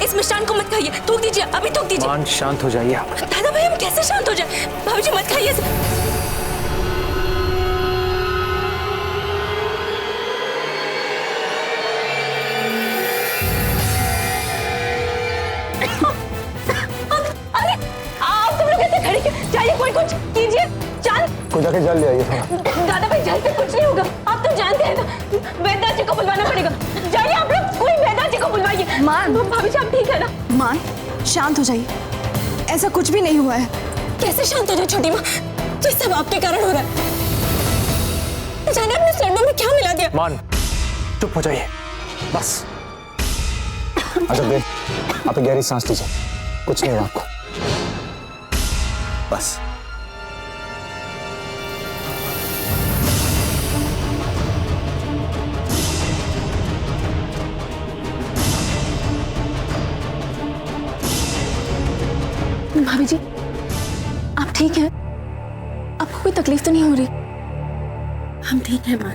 इस मिष्ठान को मत खाइए, थूक दीजिए, अभी थूक दीजिए। मान, शांत हो जाइए आप। दादा भाई हम कैसे शांत हो जाए? भाभी जी मत खाइए। अरे आप तुम लोग ऐसे खड़े क्यों? जाइए कोई कुछ कीजिए। कोई जाके जल ले आइए थोड़ा। दादा भाई जल से कुछ नहीं होगा, आप तो जानते हैं ना। वैद्य जी को बुलवाना पड़ेगा। जाइए आप लोग, कोई वैद्य जी को बुलवाइए। मान, भाभी जी आप ठीक है ना? मान, शांत हो जाइए, ऐसा कुछ भी नहीं हुआ है। कैसे शांत हो जाए छोटी माँ? ये सब आपके कारण हो रहा है। जाने अपने लड्डू में क्या मिला दिया? मान, चुप हो जाइए बस। अच्छा देख, आप गहरी सांस लीजिए, कुछ नहीं हुआ आपको, बस। भाभी जी आप ठीक हैं? आपको कोई तकलीफ तो नहीं हो रही? हम ठीक हैं माँ।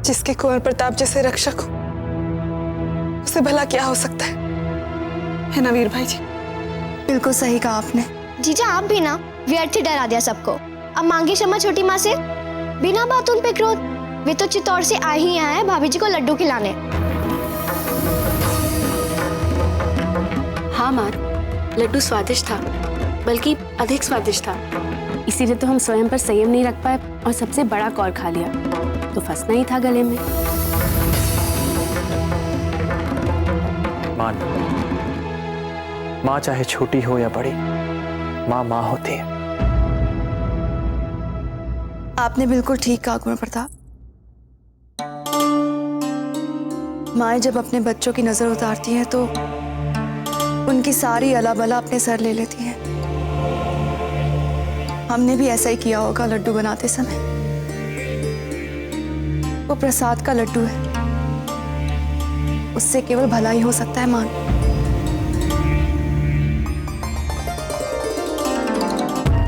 जिसके कुंवर प्रताप जैसे रक्षक हो, उसे भला क्या हो सकता है ना वीर भाई जी? बिल्कुल सही कहा आपने। जीजा आप भी ना व्यर्थ ही डरा दिया सबको। अब मांगे क्षमा छोटी माँ से, बिना बात उन पे क्रोध। वे तो चित्तौड़ से आए ही हैं भाभी जी को लड्डू खिलाने। हाँ माँ, लड्डू स्वादिष्ट था, बल्कि अधिक स्वादिष्ट था। इसीलिए तो हम स्वयं पर संयम नहीं रख पाए और सबसे बड़ा कौर खा लिया, तो फंसना ही था गले में। मान, माँ चाहे छोटी हो या बड़ी, माँ माँ होती है। आपने बिल्कुल ठीक कहा कुंवर प्रताप। माएँ जब अपने बच्चों की नजर उतारती हैं तो उनकी सारी अलाबला अपने सर ले लेती हैं। हमने भी ऐसा ही किया होगा लड्डू बनाते समय। वो प्रसाद का लड्डू है, उससे केवल भला ही हो सकता है मान।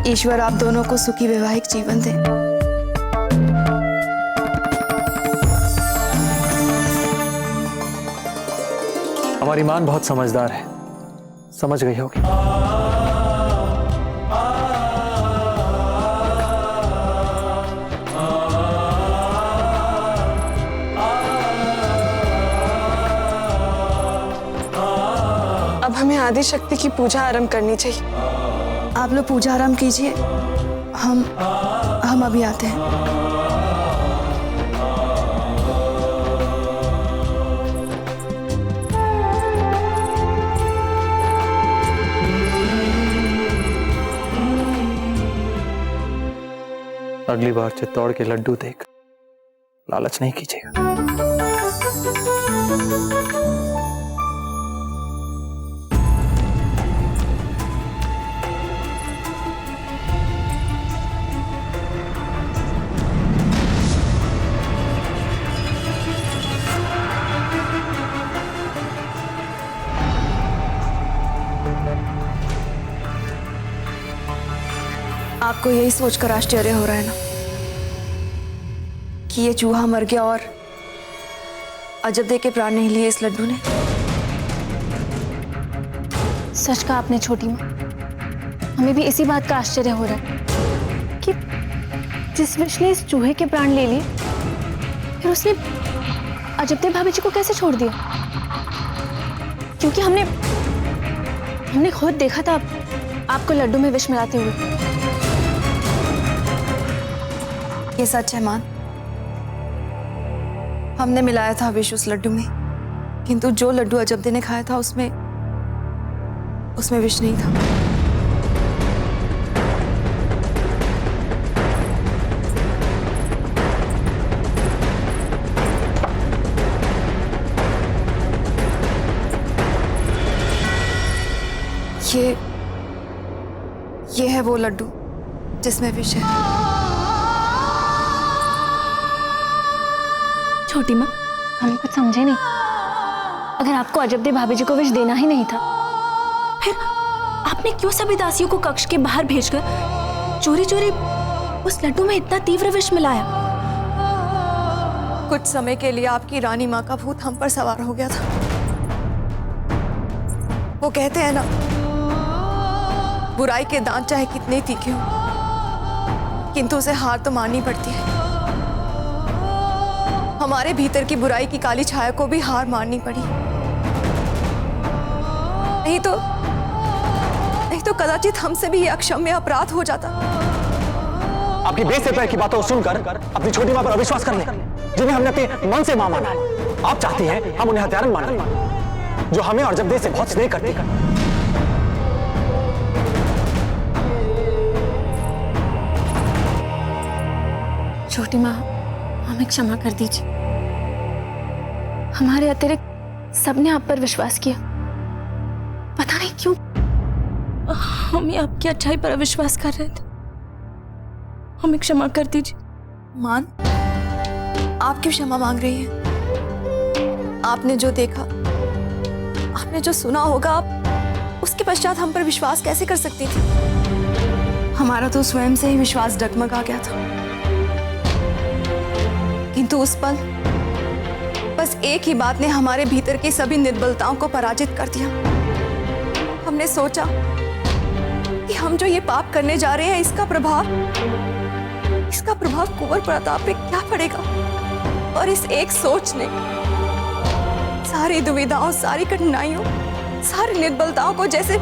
ईश्वर आप दोनों को सुखी वैवाहिक जीवन दे। हमारी मान बहुत समझदार है, समझ गई होगी। अब हमें आदि शक्ति की पूजा आरंभ करनी चाहिए। आप लोग पूजा आरंभ कीजिए, हम अभी आते हैं। अगली बार चित्तौड़ के लड्डू देख लालच नहीं कीजिएगा। आपको यही सोचकर आश्चर्य हो रहा है ना कि ये चूहा मर गया और अजब के प्राण नहीं लिए इस लड्डू ने? सच कहा आपने छोटी माँ, हमें भी इसी बात का आश्चर्य हो रहा है कि जिस विष ने इस चूहे के प्राण ले लिए, फिर उसने अजब भाभी जी को कैसे छोड़ दिया? क्योंकि हमने खुद देखा था आपको लड्डू में विष मिलाते हुए। ये सच है मान, हमने मिलाया था विष उस लड्डू में, किंतु जो लड्डू अजब्दे ने खाया था उसमें विष नहीं था। ये है वो लड्डू जिसमें विष है। छोटी माँ, हमें कुछ समझे नहीं। अगर आपको अजब्दे भाभी जी को विष देना ही नहीं था, फिर आपने क्यों सभी दासियों को कक्ष के बाहर भेजकर चोरी चोरी उस लड्डू में इतना तीव्र विष मिलाया? कुछ समय के लिए आपकी रानी माँ का भूत हम पर सवार हो गया था। वो कहते हैं ना, बुराई के दांत चाहे कितने तीखे हो, किंतु उसे हार तो माननी पड़ती है। हमारे भीतर की बुराई की काली छाया को भी हार माननी पड़ी। नहीं तो कदाचित हमसे भी यह अक्षम्य अपराध हो जाता। आपकी बेसिर की बातों को सुनकर अपनी छोटी माँ पर अविश्वास करने, जिन्हें हमने अपने मन से मां माना है। आप चाहती हैं हम उन्हें हत्यारन माने, जो हमें और जब देश से बहुत स्नेह करती है। छोटी माँ, हमें क्षमा कर दीजिए। हमारे अतिरिक्त सबने आप पर विश्वास किया, पता नहीं क्यों हम ही आपकी अच्छाई पर अविश्वास कर रहे थे। हमें क्षमा कर दीजिए। मान, आप क्यों क्षमा मांग रही हैं? आपने जो देखा, आपने जो सुना होगा, आप उसके पश्चात हम पर विश्वास कैसे कर सकती थी? हमारा तो स्वयं से ही विश्वास डगमगा गया था। किंतु उस पल बस एक ही बात ने हमारे भीतर की सभी निर्बलताओं को पराजित कर दिया। हमने सोचा कि हम जो ये पाप करने जा रहे हैं, इसका प्रभाव कुंवर प्रताप पे क्या पड़ेगा। और इस एक सोच ने सारी दुविधाओं, सारी कठिनाइयों, सारी निर्बलताओं को जैसे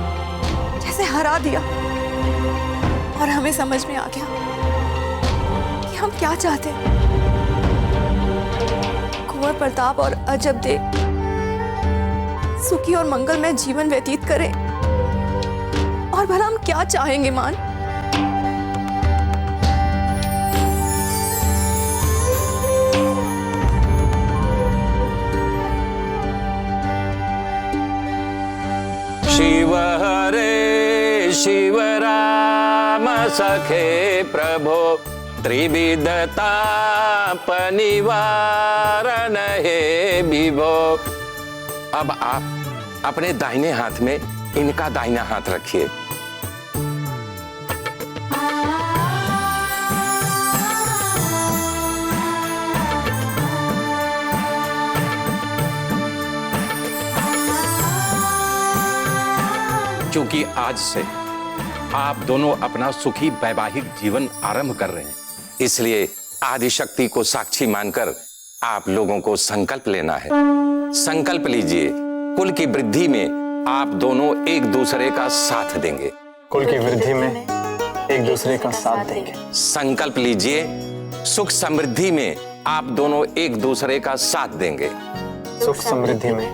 हरा दिया। और हमें समझ में आ गया कि हम क्या चाहते हैं। कुंवर प्रताप और अजब देव सुखी और मंगलमय जीवन व्यतीत करें, और भला हम क्या चाहेंगे मान? शिव हरे शिव राम सखे प्रभो, त्रिविधताप निवारण हे विभो। अब आप अपने दाहिने हाथ में इनका दाहिना हाथ रखिए। क्योंकि आज से आप दोनों अपना सुखी वैवाहिक जीवन आरंभ कर रहे हैं, इसलिए आदिशक्ति को साक्षी मानकर आप लोगों को संकल्प लेना है। संकल्प लीजिए, कुल की वृद्धि में आप दोनों एक दूसरे का साथ देंगे। कुल की वृद्धि में एक दूसरे का साथ देंगे। संकल्प लीजिए, सुख समृद्धि में आप दोनों एक दूसरे का साथ देंगे। सुख समृद्धि में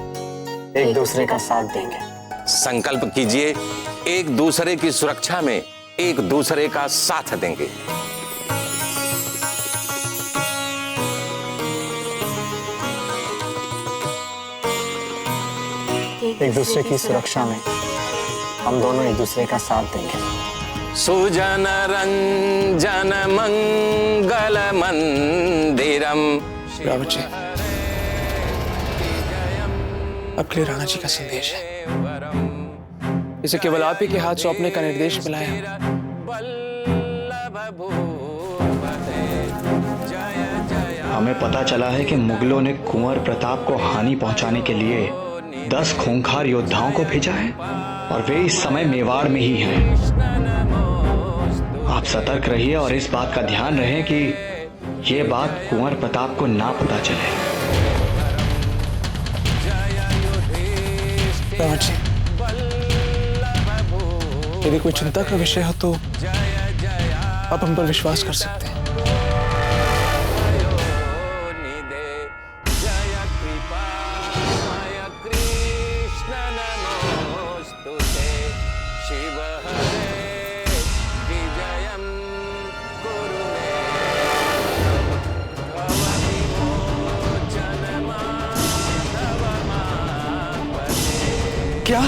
एक दूसरे का साथ देंगे। संकल्प कीजिए, एक दूसरे की सुरक्षा में एक दूसरे का साथ देंगे। एक दूसरे की सुरक्षा में हम दोनों एक दूसरे का साथ देंगे। सुजन रंजन मंगल मंदिरम। रावत जी, आपके लिए राणा जी का संदेश है। इसे केवल आप ही के हाथ सौंपने का निर्देश मिला है। हमें पता चला है कि मुगलों ने कुंवर प्रताप को हानि पहुंचाने के लिए 10 खूंखार योद्धाओं को भेजा है, और वे इस समय मेवाड़ में ही हैं। आप सतर्क रहिए और इस बात का ध्यान रखें कि ये बात कुंवर प्रताप को ना पता चले। रावत जी, यदि कोई चिंता का विषय हो तो आप हम पर विश्वास कर सकते हैं। क्या?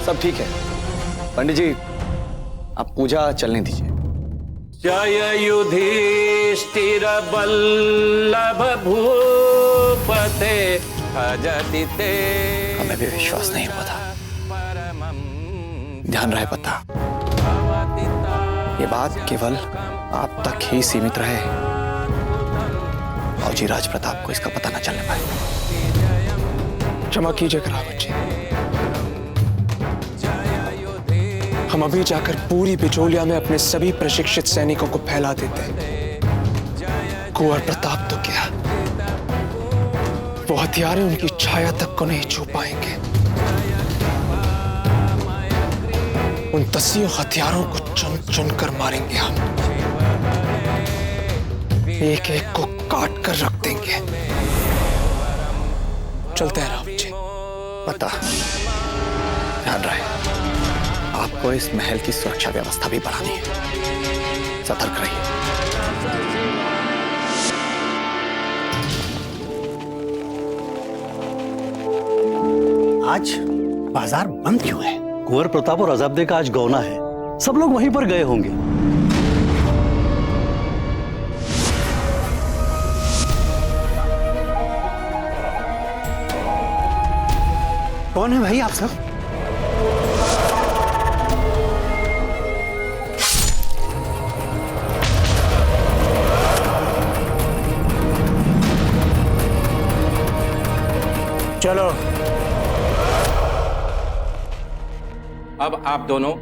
सब ठीक है पंडित जी, आप पूजा चलने दीजिए। जय युधिष्ठिर बल्लभ भूपते अजदिते। हमें भी विश्वास नहीं हुआ था। ध्यान रहे पता। ये बात केवल आप तक ही सीमित रहे और जी राज प्रताप को इसका पता न चलने पाए। क्षमा कीजिएगा रावत जी, हम अभी जाकर पूरी बिचौलिया में अपने सभी प्रशिक्षित सैनिकों को फैला देते हैं। कुंवर प्रताप तो क्या, वो हथियारे उनकी छाया तक को नहीं छू पाएंगे। उन 10 हथियारों को चुन चुन कर मारेंगे हम, एक एक को काट कर रख देंगे। चलते हैं रावत जी। पता, ध्यान रहे, आपको इस महल की सुरक्षा व्यवस्था भी बढ़ानी है। सतर्क रहिए। आज बाजार बंद क्यों है? कुंवर प्रताप और अजाबदे का आज गौना है, सब लोग वहीं पर गए होंगे। कौन है भाई आप सब? चलो। अब आप दोनों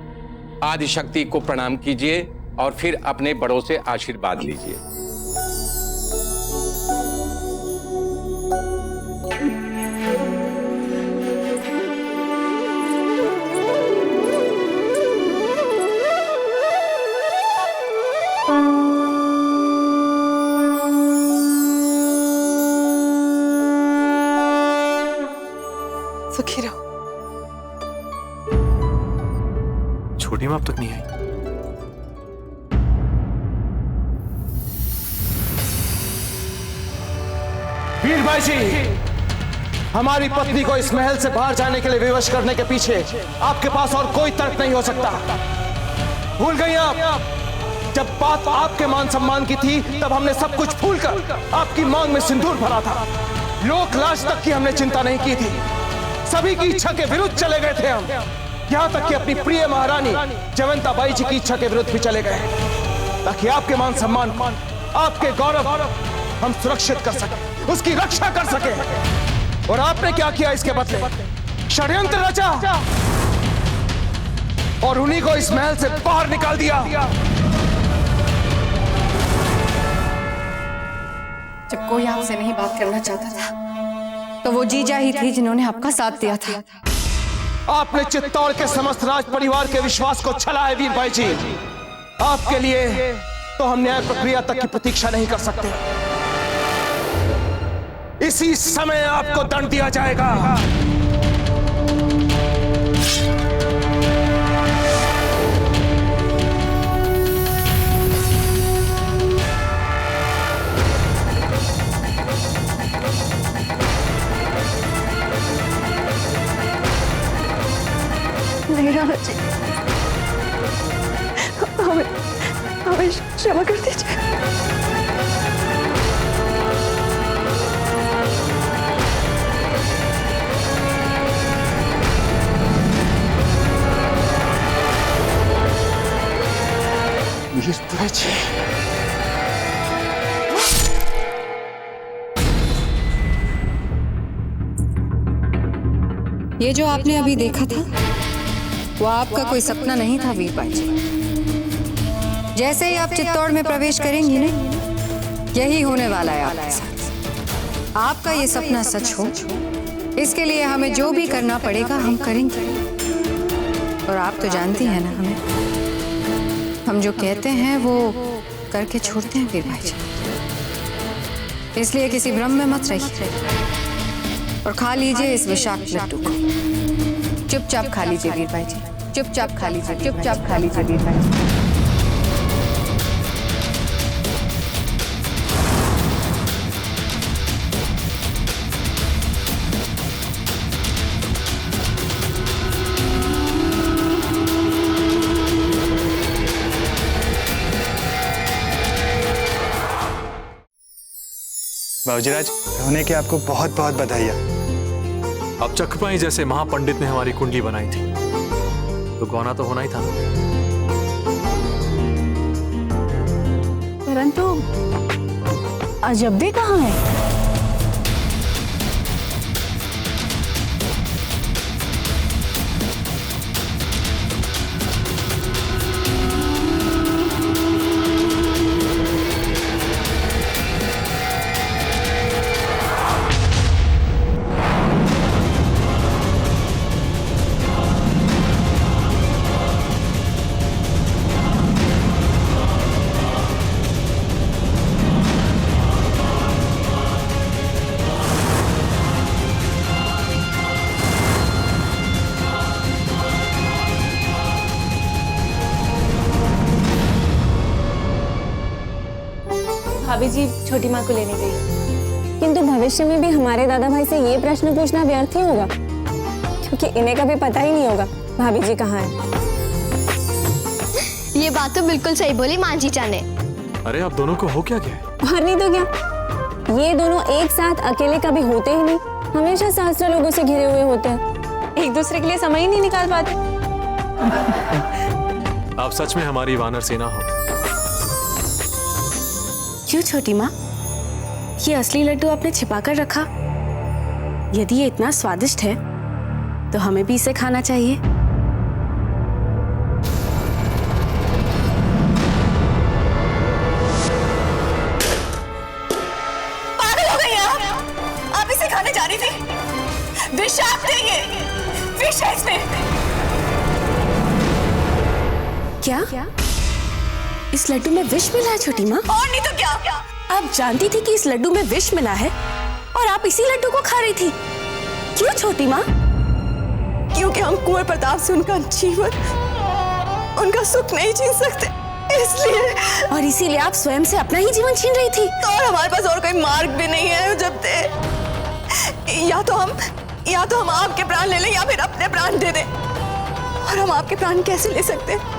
आदिशक्ति को प्रणाम कीजिए और फिर अपने बड़ों से आशीर्वाद लीजिए। सुखी रहो। छोटी माँ अब तक नहीं आई। वीर भाई जी, हमारी पत्नी को इस महल से बाहर जाने के लिए विवश करने के पीछे आपके पास और कोई तर्क नहीं हो सकता। भूल गई आप? जब बात आपके मान सम्मान की थी तब हमने सब कुछ भूलकर आपकी मांग में सिंदूर भरा था। लोक लाज तक की हमने चिंता नहीं की थी। सभी की इच्छा के विरुद्ध चले गए थे हम, यहाँ तक कि अपनी प्रिय महारानी जयवंता बाई जी की इच्छा के विरुद्ध भी चले गए, ताकि आपके मान सम्मान, आपके गौरव हम सुरक्षित कर सके, उसकी रक्षा कर सके। और आपने क्या किया इसके बदले? षड्यंत्र रचा और उन्हीं को इस महल से बाहर निकाल दिया। जब कोई आपसे नहीं बात करना चाहता था तो वो जीजा ही थी जिन्होंने आपका साथ दिया था। आपने चित्तौड़ के समस्त राज परिवार के विश्वास को छला है वीर भाई जी। आपके लिए तो हम न्याय प्रक्रिया तक की प्रतीक्षा नहीं कर सकते। इसी समय आपको दंड दिया जाएगा। नहीं राणा जी, हमें क्षमा कर दीजिए। ये जो आपने अभी देखा था वो आपका कोई सपना नहीं था वीर बाई जी। जैसे ही आप चित्तौड़ में प्रवेश करेंगी ना, यही होने वाला है आपके साथ। आपका ये सपना सच हो, इसके लिए हमें जो भी करना पड़ेगा हम करेंगे। और आप तो जानती हैं ना, हम जो कहते हैं वो करके छोड़ते हैं वीर भाई जी। इसलिए किसी भ्रम में मत रहिए और खा लीजिए इस विषाक्त लड्डू को। चुपचाप खा लीजिए वीर भाई जी, चुपचाप खा लीजिए, चुपचाप खा लीजिए वीर भाई जी। बाबूजीराज, होने के आपको बहुत बहुत बधाइयाँ। अब चकपाई जैसे महापंडित ने हमारी कुंडली बनाई थी तो गौना तो होना ही था। परंतु अजब्दे कहाँ है? भाभी जी छोटी माँ को लेने गई। किंतु भविष्य में भी हमारे दादा भाई से ये प्रश्न पूछना व्यर्थ ही होगा, क्योंकि इन्हें कभी पता ही नहीं होगा भाभी जी कहाँ है। ये बात तो बिल्कुल सही बोली माँ जीजा ने। अरे आप दोनों को हो क्या गया? और नहीं तो क्या, ये दोनों एक साथ अकेले कभी होते ही नहीं, हमेशा सहस्त्र लोगों से घिरे हुए होते हैं, एक दूसरे के लिए समय ही नहीं निकाल पाते। आप सच में हमारी वानर सेना हो। क्यों छोटी माँ, ये असली लड्डू आपने छिपा कर रखा? यदि ये इतना स्वादिष्ट है तो हमें भी इसे खाना चाहिए। पागल हो गई आप इसे खाने जा रही थी। विषाक्त है ये, विष है इसमें। क्या? इस लड्डू में विष मिला है छोटी माँ? और नहीं तो क्या। आप जानती थी कि इस लड्डू में विष मिला है और आप इसी लड्डू को खा रही थी। क्यों छोटी माँ? क्योंकि हम कुंवर प्रताप से उनका जीवन, उनका सुख नहीं छीन सकते, इसलिए। और इसीलिए आप स्वयं से अपना ही जीवन छीन रही थी। तो और हमारे पास और कोई मार्ग भी नहीं है जब तक या तो हम आपके प्राण ले लें या फिर अपने प्राण दे दें। और हम आपके प्राण कैसे ले सकते हैं?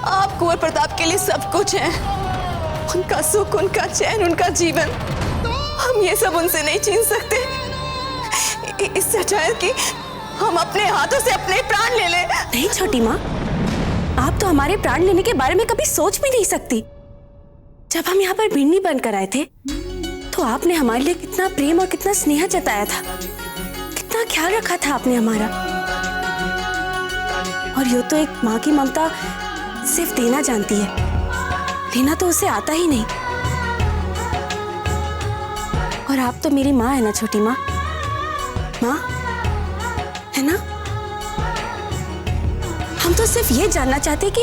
आप कुंवर प्रताप के लिए सब कुछ हैं, उनका सुख, उनका चैन, उनका जीवन। हम ये सब उनसे नहीं छीन सकते। इससे अच्छा है कि हम अपने हाथों से अपने प्राण ले लें। नहीं छोटी माँ, आप तो हमारे प्राण लेने के बारे में कभी सोच भी नहीं सकती। जब हम यहाँ पर भिन्नी बनकर आए थे तो आपने हमारे लिए कितना प्रेम और कितना स्नेह जताया था, कितना ख्याल रखा था आपने हमारा। और यो तो एक माँ की ममता सिर्फ देना जानती है, लेना तो उसे आता ही नहीं। और आप तो मेरी माँ है ना छोटी माँ, माँ है ना? हम तो सिर्फ ये जानना चाहते कि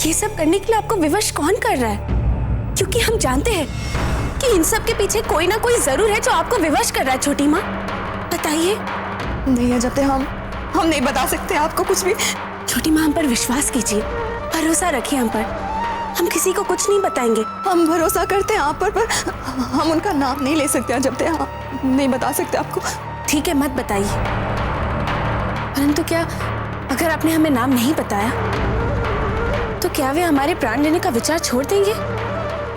ये सब करने के लिए आपको विवश कौन कर रहा है, क्योंकि हम जानते हैं कि इन सब के पीछे कोई ना कोई जरूर है जो आपको विवश कर रहा है। छोटी माँ बताइए। नहीं है जब तक हम नहीं बता सकते आपको कुछ भी। छोटी माँ हम पर विश्वास कीजिए, भरोसा रखिए हम पर, हम किसी को कुछ नहीं बताएंगे। हम भरोसा करते हैं आप पर हम उनका नाम नहीं ले सकते जब तक हम नहीं बता सकते आपको। ठीक है, मत बताइए। परंतु क्या अगर आपने हमें नाम नहीं बताया तो क्या वे हमारे प्राण लेने का विचार छोड़ देंगे?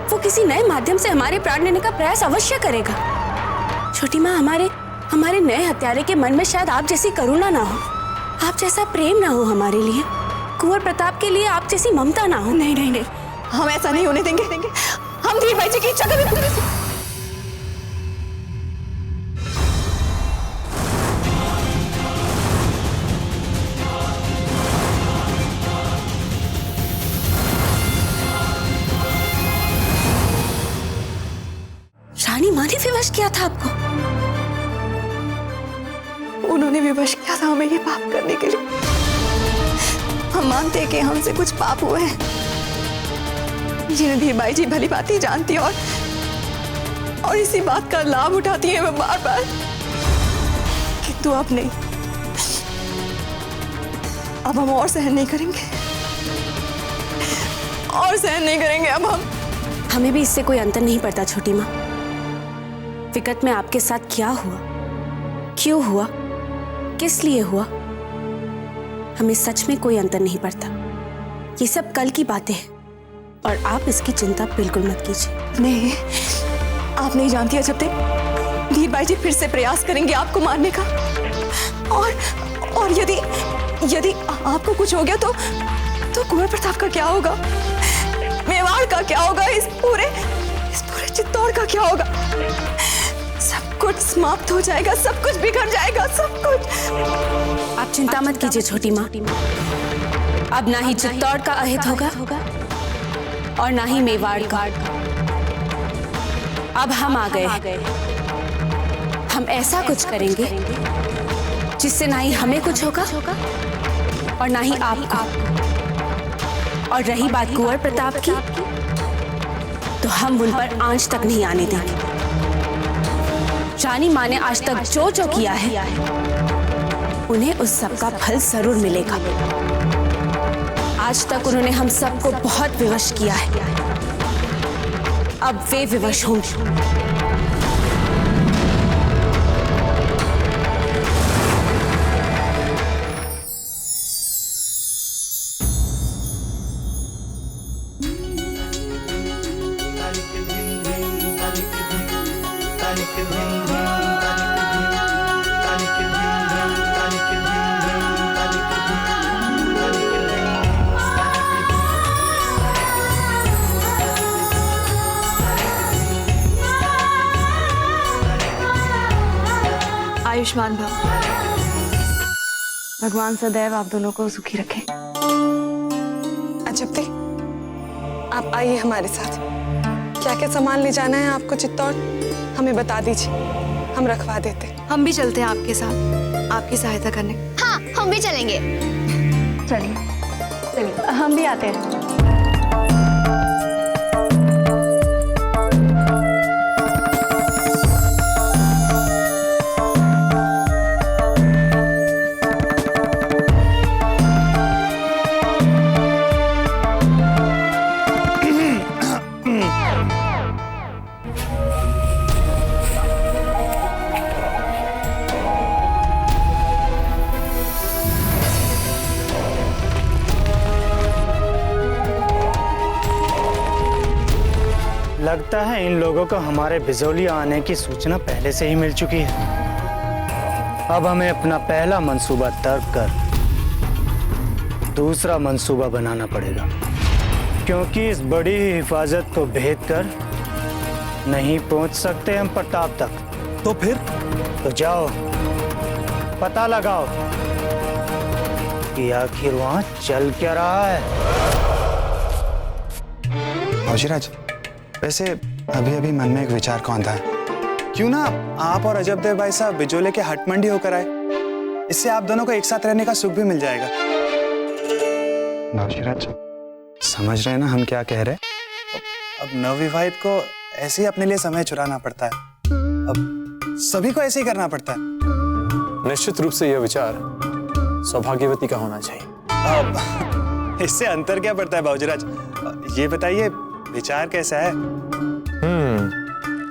वो किसी नए माध्यम से हमारे प्राण लेने का प्रयास अवश्य करेगा। छोटी माँ, हमारे नए हत्यारे के मन में शायद आप जैसी करुणा ना हो, आप जैसा प्रेम ना हो हमारे लिए, कुंवर प्रताप के लिए आप जैसी ममता ना हो। नहीं नहीं नहीं, हम ऐसा नहीं होने देंगे। हम धीर भाई जी की इच्छा कभी। रानी माँ ने विवश किया था आपको? उन्होंने विवश किया था हमें ये पाप करने के लिए। हम मानते हैं कि हमसे कुछ पाप हुए हैं, जिन्हें धीर बाई जी भली भांति जानती है और इसी बात का लाभ उठाती है बार बार। किंतु अब नहीं, अब हम और सहन नहीं करेंगे, और सहन नहीं करेंगे अब हम। हमें भी इससे कोई अंतर नहीं पड़ता छोटी माँ। विगत में आपके साथ क्या हुआ, क्यों हुआ, किस लिए हुआ, हमें सच में कोई अंतर नहीं पड़ता। ये सब कल की बातें हैं और आप इसकी चिंता बिल्कुल मत कीजिए। नहीं, आप नहीं जानती है जब तक धीर बाई जी फिर से प्रयास करेंगे आपको मारने का, और यदि आपको कुछ हो गया तो कुंवर प्रताप का क्या होगा? मेवाड़ का क्या होगा, इस पूरे चित्तौड़ का क्या होगा? सब कुछ समाप्त हो जाएगा, सब कुछ बिगड़ जाएगा, सब कुछ। आप चिंता मत कीजिए छोटी माँ, अब ना ही चित्तौड़ का अहित होगा और ना ही मेवाड़ का। अब हम आ गए, हम ऐसा कुछ करेंगे जिससे ना ही हमें कुछ होगा और ना ही आप। और रही बात कुंवर प्रताप की, तो हम उन पर आंच तक नहीं आने देंगे। रानी माँ ने आज तक जो जो किया है, उन्हें उस सब का फल जरूर मिलेगा। आज तक उन्होंने हम सबको बहुत विवश किया है, अब वे विवश होंगे। आयुष्मान भव। भगवान सदैव आप दोनों को सुखी रखे। अजब दी, आप आइए हमारे साथ। क्या क्या सामान ले जाना है आपको चित्तौड़, हमें बता दीजिए, हम रखवा देते। हम भी चलते हैं आपके साथ, आपकी सहायता करने। हाँ, हम भी चलेंगे। चलिए हम भी आते हैं। लगता है इन लोगों को हमारे बिजौलिया आने की सूचना पहले से ही मिल चुकी है। अब हमें अपना पहला मंसूबा तर्क कर दूसरा मंसूबा बनाना पड़ेगा, क्योंकि इस बड़ी हिफाजत को भेद कर नहीं पहुंच सकते हम प्रताप तक। तो फिर? तो जाओ पता लगाओ कि आखिर वहां चल क्या रहा है। बाबूजीराज, वैसे अभी अभी मन में एक विचार कौन था, क्यों ना आप और अजब देव भाई साहब बिजोले के हट मंडी होकर आए, इससे आप दोनों को एक साथ रहने का सुख भी मिल जाएगा। बाबूजीराज, समझ रहे हैं ना हम क्या कह रहे हैं? अब नवविवाहित को ऐसे ही अपने लिए समय चुराना पड़ता है, अब सभी को ऐसे ही करना पड़ता है। निश्चित रूप से यह विचार सौभाग्यवती का होना चाहिए। अब इससे अंतर क्या पड़ता है बाबूजीराज, ये बताइए विचार कैसा है?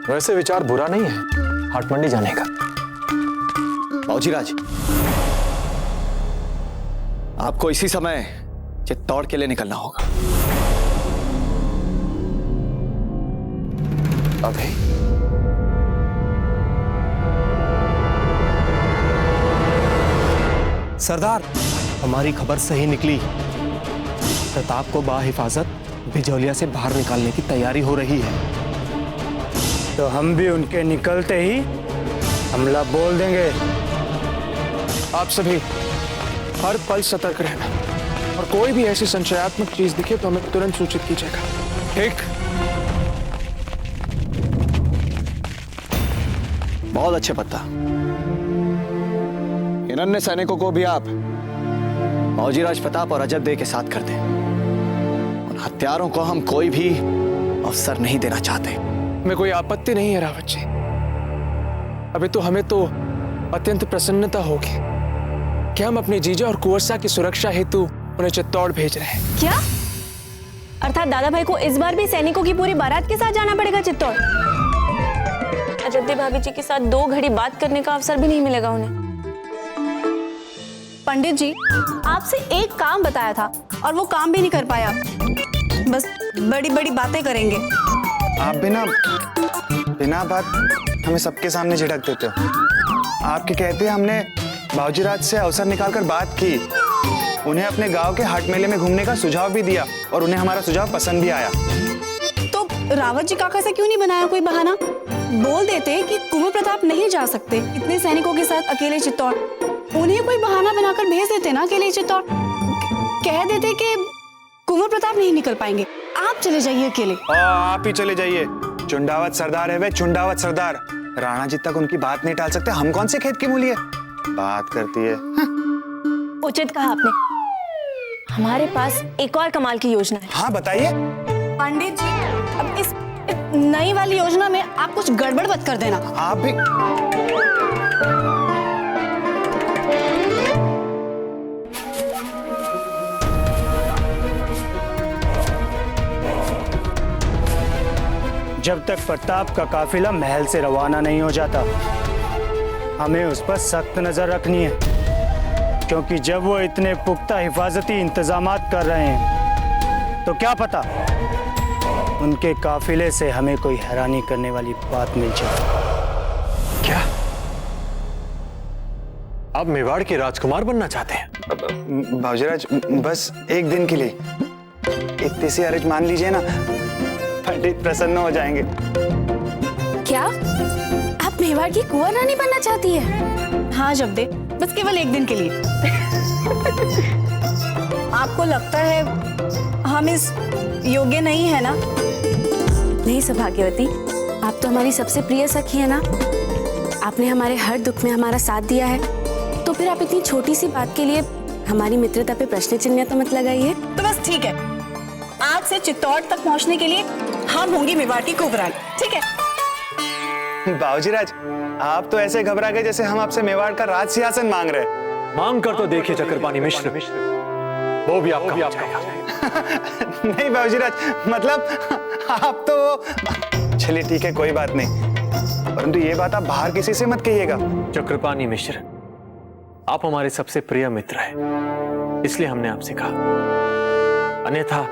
वैसे विचार बुरा नहीं है हाट मंडी जाने का। बाबूजीराज, आपको इसी समय चित्तौड़ के लिए निकलना होगा। अभी? सरदार, हमारी खबर सही निकली। प्रताप को बाहिफाजत बिजौलिया से बाहर निकालने की तैयारी हो रही है। तो हम भी उनके निकलते ही हमला बोल देंगे। आप सभी हर पल सतर्क रहना, और कोई भी ऐसी संशयात्मक चीज दिखे तो हमें तुरंत सूचित कीजिएगा। ठीक? बहुत अच्छे पत्ता। इन अन्य सैनिकों को भी आप बाबूजीराज प्रताप और अजब देव के साथ कर दें। उन हत्यारों को हम कोई भी अवसर नहीं देना चाहते। हमें कोई आपत्ति नहीं है रावत जी। अभी तो हमें तो अत्यंत प्रसन्नता होगी कि हम अपने जीजा और कुंवरसा की सुरक्षा हेतु उन्हें चित्तौड़ भेज रहे हैं। क्या? अर्थात दादा भाई को इस बार भी सैनिकों की पूरी बारात के साथ जाना पड़ेगा चित्तौड़? अजब देव भाभी जी के साथ 2 घड़ी बात करने का अवसर भी नहीं मिलेगा उन्हें। पंडित जी, आपसे एक काम बताया था और वो काम भी नहीं कर पाया, बस बड़ी बड़ी बातें करेंगे। आप बिना बात हमें सबके सामने झिड़क देते हो। आपके कहते हमने बाबूजीराज से अवसर निकालकर बात की, उन्हें अपने गांव के हाट मेले में घूमने का सुझाव भी दिया और उन्हें हमारा सुझाव पसंद भी आया। तो रावत जी काका से क्यों नहीं बनाया कोई बहाना? बोल देते कि कुंवर प्रताप नहीं जा सकते इतने सैनिकों के साथ अकेले चित्तौड़। उन्हें कोई बहाना बनाकर भेज देते ना अकेले चित्तौड़। कह देते कि कुंवर प्रताप नहीं निकल पाएंगे, आप चले जाइए अकेले। आप ही चले जाइए। चुंडावत सरदार है वे, चुंडावत सरदार। राणा जी तक उनकी बात नहीं टाल सकते, हम कौन से खेत की मूली है? बात करती है। उचित कहा आपने। हमारे पास एक और कमाल की योजना है। हाँ बताइए। पंडित जी, अब इस नई वाली योजना में आप कुछ गड़बड़ मत कर देना। आप भी जब तक प्रताप का काफिला महल से रवाना नहीं हो जाता, हमें उस पर सख्त नजर रखनी है, क्योंकि जब वो इतने पुख्ता हिफाजती इंतजामात कर रहे हैं तो क्या पता उनके काफिले से हमें कोई हैरानी करने वाली बात मिल जाए। क्या आप मेवाड़ के राजकुमार बनना चाहते हैं? भाऊजीराज, बस एक दिन के लिए इतनी सी अर्ज मान लीजिए ना, पंडित प्रसन्न हो जाएंगे। क्या आप मेवाड़ की कुंवर रानी बनना चाहती है? हाँ जब्दे, बस केवल एक दिन के लिए। आपको लगता है हम इस योग्य नहीं है ना? नहीं सौभाग्यवती, आप तो हमारी सबसे प्रिय सखी है ना। आपने हमारे हर दुख में हमारा साथ दिया है, तो फिर आप इतनी छोटी सी बात के लिए हमारी मित्रता पे प्रश्न चिन्ह तो मत लगाइए। तो बस ठीक है, आज से चित्तौड़ तक पहुंचने के लिए हम होंगी मेवाड़ की कुंवर रानी, ठीक है? बाबूजीराज, आप तो ऐसे घबरा गए जैसे हम आपसे मेवाड़ का राज सिंहासन मांग रहे हैं। मांग कर तो देखिए चक्रपाणी मिश्र, वो भी आपका हो जाएगा। नहीं बाबूजीराज, मतलब आप तो चलिए ठीक है, कोई बात नहीं, परंतु ये बात आप बाहर किसी से मत कहिएगा। चक्रपाणी मिश्र, आप हमारे सबसे प्रिय मित्र हैं, इसलिए हमने आपसे कहा, अन्यथा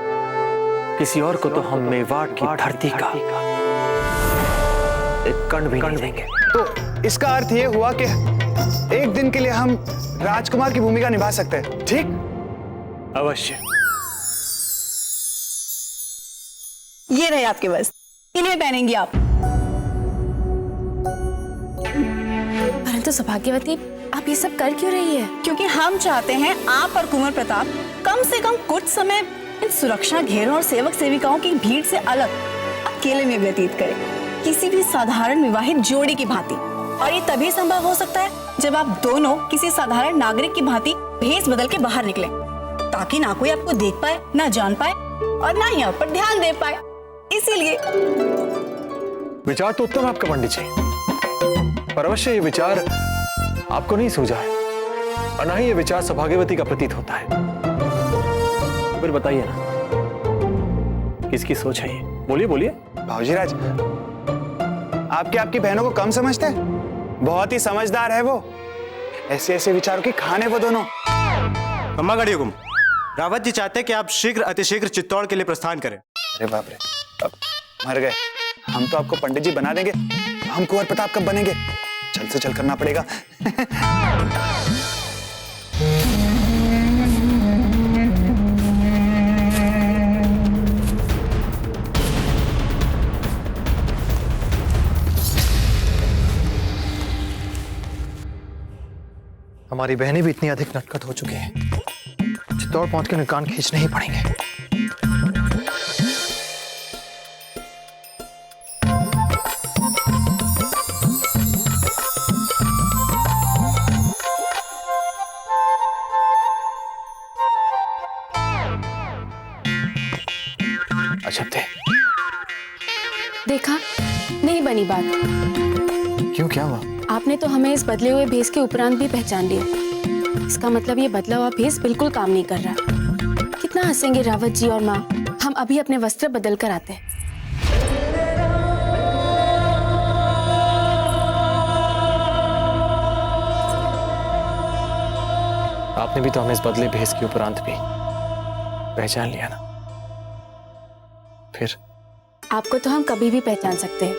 किसी और को तो हम मेवाड़ की धरती का एक कण भी नहीं देंगे। तो इसका अर्थ ये हुआ कि एक दिन के लिए हम राजकुमार की भूमिका निभा सकते हैं, ठीक? अवश्य। ये रहे आपके बस, इन्हें पहनेंगी आप। परंतु सौभाग्यवती, आप ये सब कर क्यों रही है? क्योंकि हम चाहते हैं आप और कुंवर प्रताप कम से कम कुछ समय इन सुरक्षा घेरों और सेवक सेविकाओं की भीड़ से अलग अकेले में व्यतीत करें, किसी भी साधारण विवाहित जोड़ी की भांति। और ये तभी संभव हो सकता है जब आप दोनों किसी साधारण नागरिक की भांति भेष बदल के बाहर निकले, ताकि ना कोई आपको देख पाए, ना जान पाए और ना ही आप पर ध्यान दे पाए। इसीलिए विचार तो उत्तम आपका पंडित जी, पर अवश्य ये विचार आपको नहीं सूझा है और ना ही ये विचार सौभाग्यवती का प्रतीत होता है। फिर बताइए ना, किसकी सोच है ये? बोलिए बोलिए। भाऊजीराज, आपके आपकी बहनों को कम समझते हैं? बहुत ही समझदार है वो, ऐसे ऐसे विचारों की खाने वो दोनों। अम्मा गड़ी हुकुम, रावत जी चाहते हैं कि आप शीघ्र अतिशीघ्र चित्तौड़ के लिए प्रस्थान करें। अरे बाप रे, अब मर गए। हम तो आपको पंडित जी बना देंगे, हम कुंवर प्रताप कब बनेंगे? चल से चल करना पड़ेगा। हमारी बहनें भी इतनी अधिक नटखट हो चुकी हैं, चित्तौड़ पहुंच के कान खींचने ही पड़ेंगे। अच्छा थे, देखा, नहीं बनी बात। क्यों, क्या हुआ? आपने तो हमें इस बदले हुए भेष के उपरांत भी पहचान लिया। इसका मतलब ये बदला हुआ भेष बिल्कुल काम नहीं कर रहा। कितना हंसेंगे रावत जी और माँ, हम अभी अपने वस्त्र बदल कर आते हैं। आपने भी तो हमें इस बदले भेष के उपरांत भी पहचान लिया ना। फिर आपको तो हम कभी भी पहचान सकते हैं,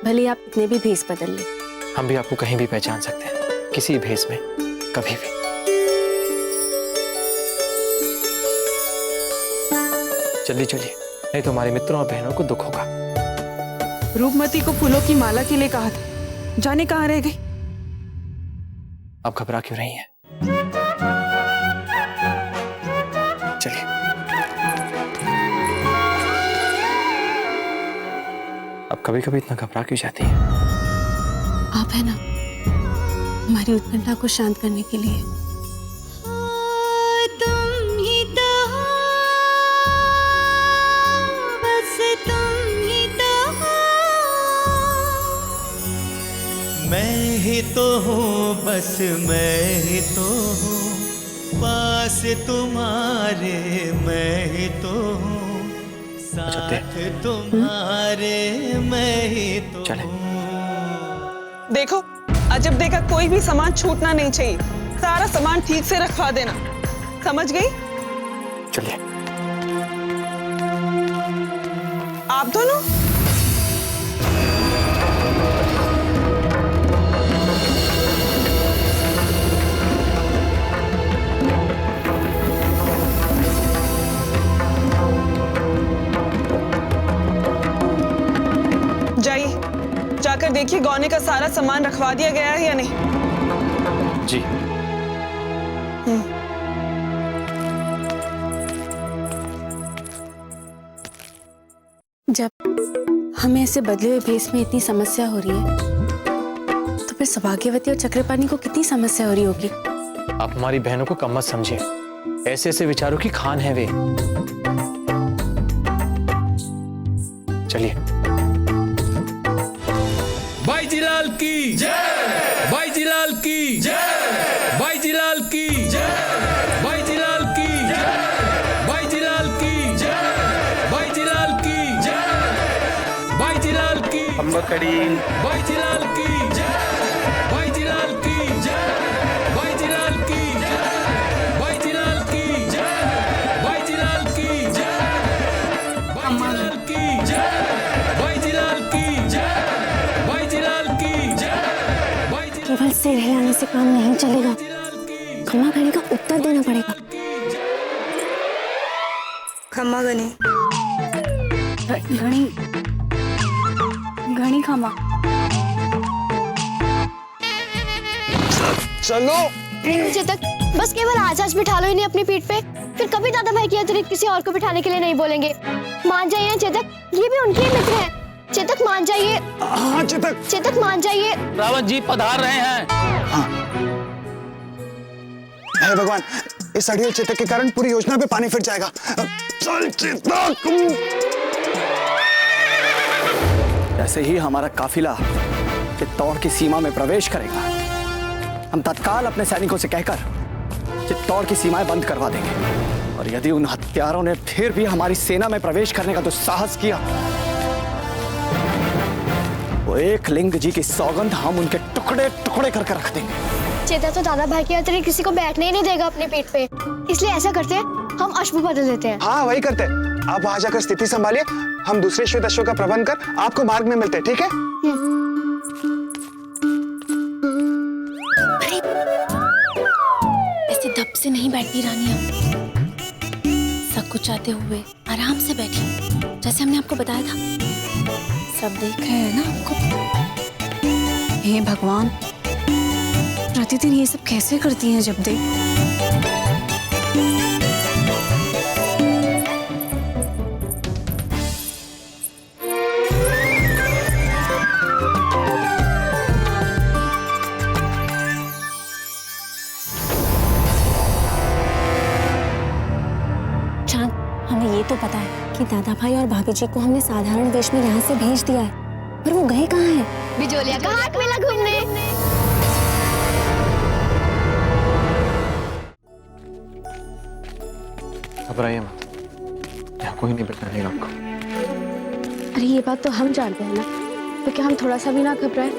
भले आप इतने भी भेष बदल ले। हम भी आपको कहीं भी पहचान सकते हैं, किसी भेष में, कभी भी। जल्दी चलिए, नहीं तो हमारे मित्रों और बहनों को दुख होगा। रूपमती को फूलों की माला के लिए कहा था, जाने कहाँ रह गई। आप घबरा क्यों रही हैं? चलिए। आप कभी कभी इतना घबरा क्यों जाती हैं? आप है ना हमारी उत्कंठा को शांत करने के लिए। तुम ही तो हो, बस तुम ही तो हो। मैं ही तो हूँ, बस मैं ही तो हूँ, पास तुम्हारे मैं ही तो हूँ, साथ तुम्हारे मैं ही तो हूँ। देखो, अजब देखा कोई भी सामान छूटना नहीं चाहिए, सारा सामान ठीक से रखवा देना, समझ गई? चलिए। आप दोनों जाइए, जाकर देखिए गौने का सारा सामान रखवा दिया गया है या नहीं। जी। जब हमें ऐसे बदले हुए भेष में इतनी समस्या हो रही है, तो फिर सौभाग्यवती और चक्रपाणी को कितनी समस्या हो रही होगी। आप हमारी बहनों को कम मत समझिए, ऐसे ऐसे विचारों की खान है वे। चलिए। बाईजीलाल की जय, बाईजीलाल की जय, बाईजीलाल की जय, बाईजीलाल की जय, बाईजीलाल की जय, बाईजीलाल की जय, बाईजीलाल की अम्बकड़ी, बाईजीलाल की जय, बाईजीलाल की जय, बाईजीलाल की जय, बाईजीलाल की जय, बाईजीलाल की जय, बाईजीलाल की जय, बाईजीलाल की जय, बाईजीलाल की जय। केवल सिर हिलाने से काम नहीं चलेगा, खम्मा घड़ी का उत्तर देना पड़ेगा। खम्मा गनी, घणी घणी खम्मा। चलो। चेतक, बस केवल आज बिठा लो इन्हें अपनी पीठ पे, फिर कभी दादा भाई के अतिरिक्त किसी और को बिठाने के लिए नहीं बोलेंगे। मान जाइए ना चेतक, ये भी उनके ही मित्र हैं। चेतक मान जाइए। हाँ चेतक। चेतक मान जाइए। रावत जी पधार रहे हैं। हाँ। हे भगवान, इस अड़ियल चेतक के कारण पूरी योजना पे पानी फिर जाएगा। चल चेतक। जैसे ही हमारा काफिला चित्तौड़ की सीमा में प्रवेश करेगा, हम तत्काल अपने सैनिकों से कहकर चित्तौड़ की सीमाएं बंद करवा देंगे। और यदि उन हत्यारों ने फिर भी हमारी सेना में प्रवेश करने का दुस्साहस किया, वो एक लिंग जी की सौगंध हम उनके टुकड़े टुकड़े करके रख देंगे। चेता तो दादा भाई के अतिरिक्त किसी को बैठने ही नहीं देगा अपनी पीठ पे, इसलिए ऐसा करते हैं, हम अश्व बदल देते हैं। हाँ वही करते हैं। आप वहां जाकर स्थिति संभालिए, हम दूसरे श्वेत अश्व का प्रबंध कर आपको मार्ग में मिलते हैं, ठीक है? ऐसे धप से नहीं बैठती रानी, अब सब कुछ चाहते हुए आराम से बैठी, जैसे हमने आपको बताया था। सब देख रहे हैं ना आपको। हे भगवान, प्रतिदिन ये सब कैसे करती हैं जब देख। चांद, हमें ये तो पता है कि दादा भाई और भाभी जी को हमने साधारण वेश में यहाँ से भेज दिया है, पर वो गए कहाँ हैं? बिजोलिया का हाट मेला घूमने। घबराइए मत, यहाँ कोई नहीं बचाएगा आपको। अरे ये बात तो हम जानते हैं ना, तो क्या हम थोड़ा सा भी ना घबराए,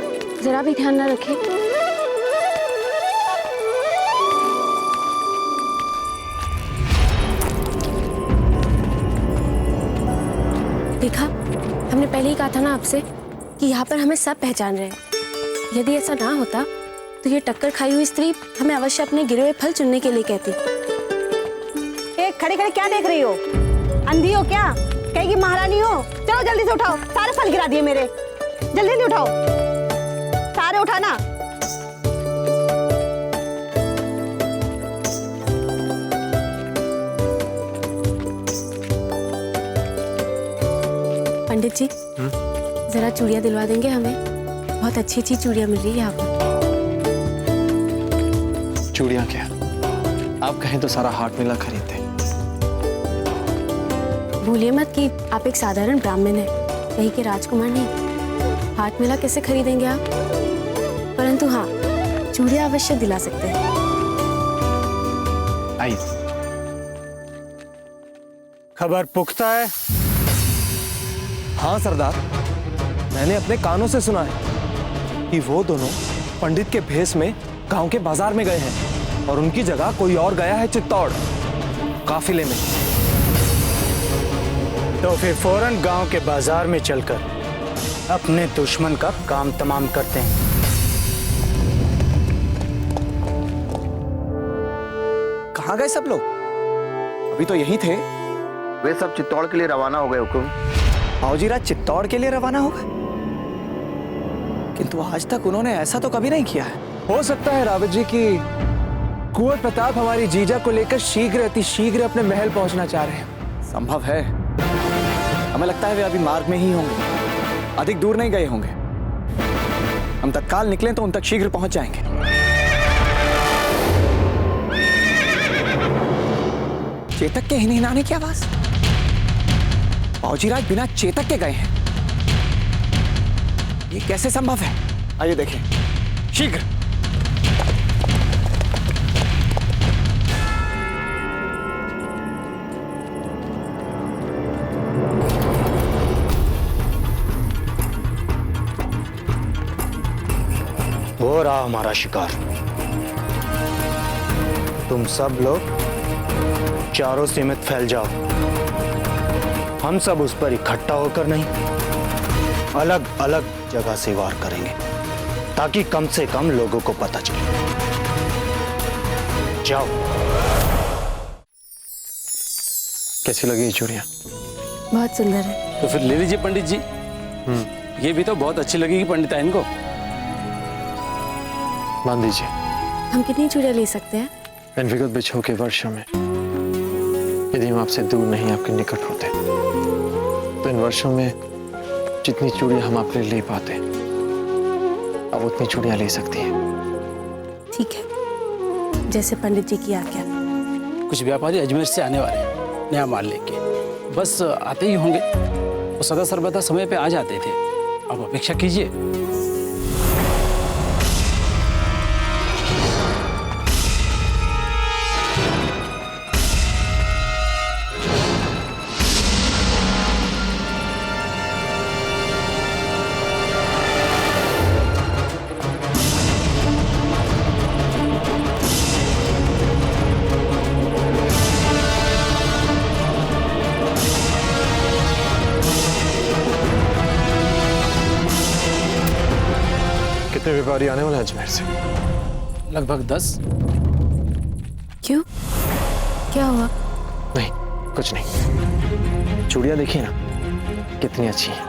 जरा भी ध्यान ना रखें? देखा, हमने पहले ही कहा था ना आपसे कि यहाँ पर हमें सब पहचान रहे हैं। यदि ऐसा ना होता तो ये टक्कर खाई हुई स्त्री हमें अवश्य अपने गिरे हुए फल चुनने के लिए कहती। खड़े खड़े क्या देख रही हो? अंधी हो क्या? कहेगी महारानी हो? चलो जल्दी से उठाओ, सारे फल गिरा दिए मेरे। जल्दी से उठाओ, सारे उठाना। पंडित जी, जरा चूड़ियां दिलवा देंगे हमें? बहुत अच्छी अच्छी चूड़ियां मिल रही है यहाँ पर। चूड़ियां क्या, आप कहें तो सारा हाट मेला खरीदते। भूलिए मत कि आप एक साधारण ब्राह्मण हैं, कहीं के राजकुमार नहीं। हाट मेला कैसे खरीदेंगे आप? परंतु हाँ, चूड़ियां अवश्य दिला सकते हैं। आइए। खबर पुख्ता है? हाँ सरदार, मैंने अपने कानों से सुना है कि वो दोनों पंडित के भेष में गांव के बाजार में गए हैं और उनकी जगह कोई और गया है चित्तौड़ काफिले में। तो फिर फौरन गांव के बाजार में चलकर अपने दुश्मन का काम तमाम करते हैं। कहाँ गए सब लोग? अभी तो यहीं थे। वे सब चित्तौड़ के लिए रवाना हो गए हुकुम। बाबूजी चित्तौड़ के लिए रवाना हो गए, किंतु आज तक उन्होंने ऐसा तो कभी नहीं किया है। हो सकता है रावत जी की कुंवर प्रताप हमारी जीजा को लेकर शीघ्र अति शीघ्र अपने महल पहुंचना चाह रहे हैं। संभव है, हमें लगता है वे अभी मार्ग में ही होंगे, अधिक दूर नहीं गए होंगे। हम तत्काल निकलें तो उन तक शीघ्र पहुंच जाएंगे। चेतक के हिनहिनाने की आवाज? बाबूजी बिना चेतक के गए हैं, ये कैसे संभव है? आइए देखें शीघ्र। हो रहा हमारा शिकार। तुम सब लोग चारों सीमित फैल जाओ। हम सब उस पर इकट्ठा होकर नहीं, अलग अलग जगह से वार करेंगे ताकि कम से कम लोगों को पता चले। जाओ। कैसी लगी ये चूड़ियां? बहुत सुंदर है। तो फिर ले लीजिए पंडित जी। ये भी तो बहुत अच्छी लगेगी पंडिताइन को। मान दीजिए। हम कितनी चूड़ियां ले सकते हैं? इन विगत बिछो के वर्षों में यदि हम आपसे दूर नहीं आपके निकट होते तो इन वर्षों में जितनी चूड़ियां हम आपके लिए ले पाते अब उतनी चूड़ियां ले सकती हैं। ठीक है, जैसे पंडित जी की आज्ञा। कुछ व्यापारी अजमेर से आने वाले हैं नया माल लेके, बस आते ही होंगे। वो सदा सर्वदा समय पे आ जाते थे, अब अपेक्षा कीजिए। कितने व्यापारी आने वाले हैं अजमेर से? लगभग 10। क्यों, क्या हुआ? नहीं, कुछ नहीं। चूड़ियां देखिए ना कितनी अच्छी हैं।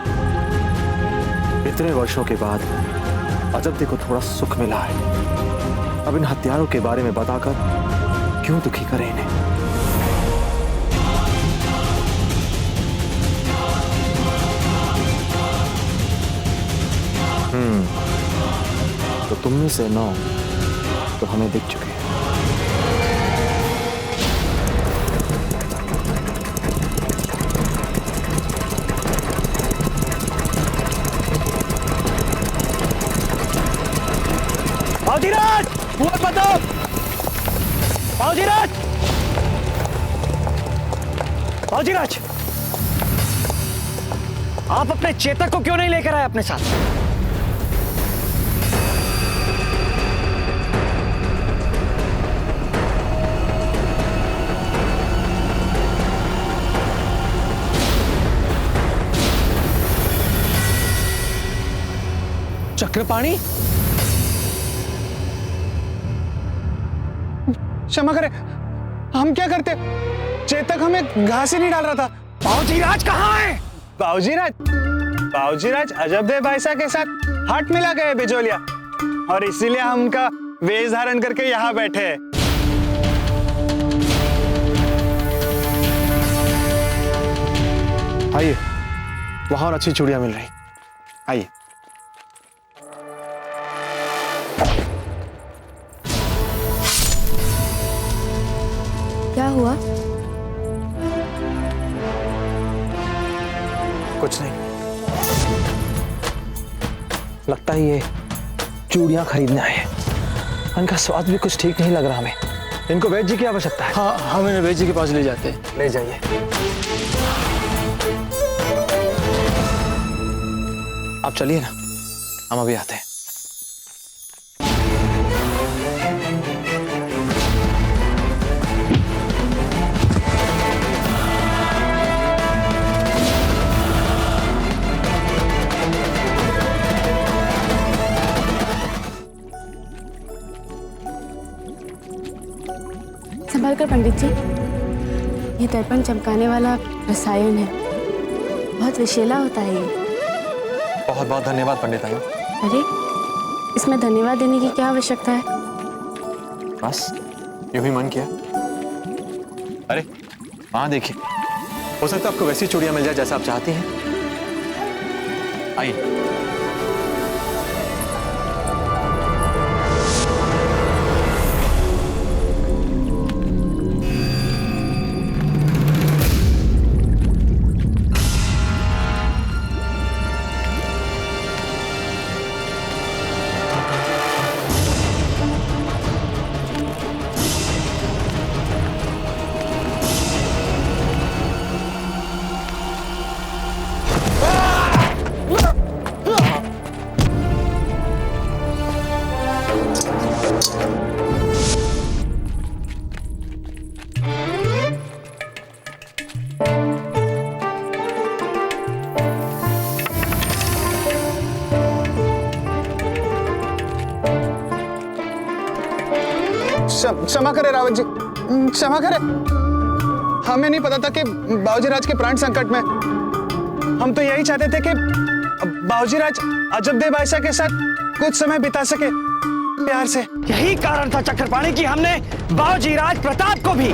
इतने वर्षों के बाद अजब देखो थोड़ा सुख मिला है। अब इन हत्यारों के बारे में बताकर क्यों दुखी करें इन्हें? तो तुम में से 9 तो हमें दिख चुके हैं। बाबूजीराज, कुंवर प्रताप! बाबूजीराज! बाबूजीराज, आप अपने चेतक को क्यों नहीं लेकर आए अपने साथ? चक्रपाणी, क्षमा करें, हम क्या करते? चेतक हमें घास ही नहीं डाल रहा था, बाबूजीराज कहाँ है? बाबूजीराज अजबदेव भाईसा के साथ हाथ मिला गए बिजोलिया, और इसीलिए हम उनका वेश धारण करके यहाँ बैठे हैं। आइए, वहां और अच्छी चूड़ियां मिल रही, आइए। क्या हुआ? कुछ नहीं, लगता है ये चूड़ियां खरीदने आए हैं। इनका स्वाद भी कुछ ठीक नहीं लग रहा हमें। इनको वैद्य जी की आवश्यकता है। हाँ, हम इन्हें वैद्य जी के पास ले जाते हैं। ले जाइए। आप चलिए ना, हम अभी आते हैं। संभाल कर पंडित जी, ये दर्पण चमकाने वाला रसायन है, बहुत विषैला होता है ये। बहुत बहुत धन्यवाद पंडित आया। अरे, इसमें धन्यवाद देने की क्या आवश्यकता है? बस यूं ही मन किया। अरे वहां देखिए, हो सकता है आपको वैसी चूड़ियां मिल जाए जैसा आप चाहती हैं। आइए। क्षमा करे रावत जी, क्षमा करे। हमें नहीं पता था कि बाबूजीराज के प्राण संकट में। हम तो यही चाहते थे कि बाबूजीराज अजबदेव भाईसा के साथ कुछ समय बिता सके प्यार से। यही कारण था चक्रपाणी कि हमने बाबूजीराज प्रताप को भी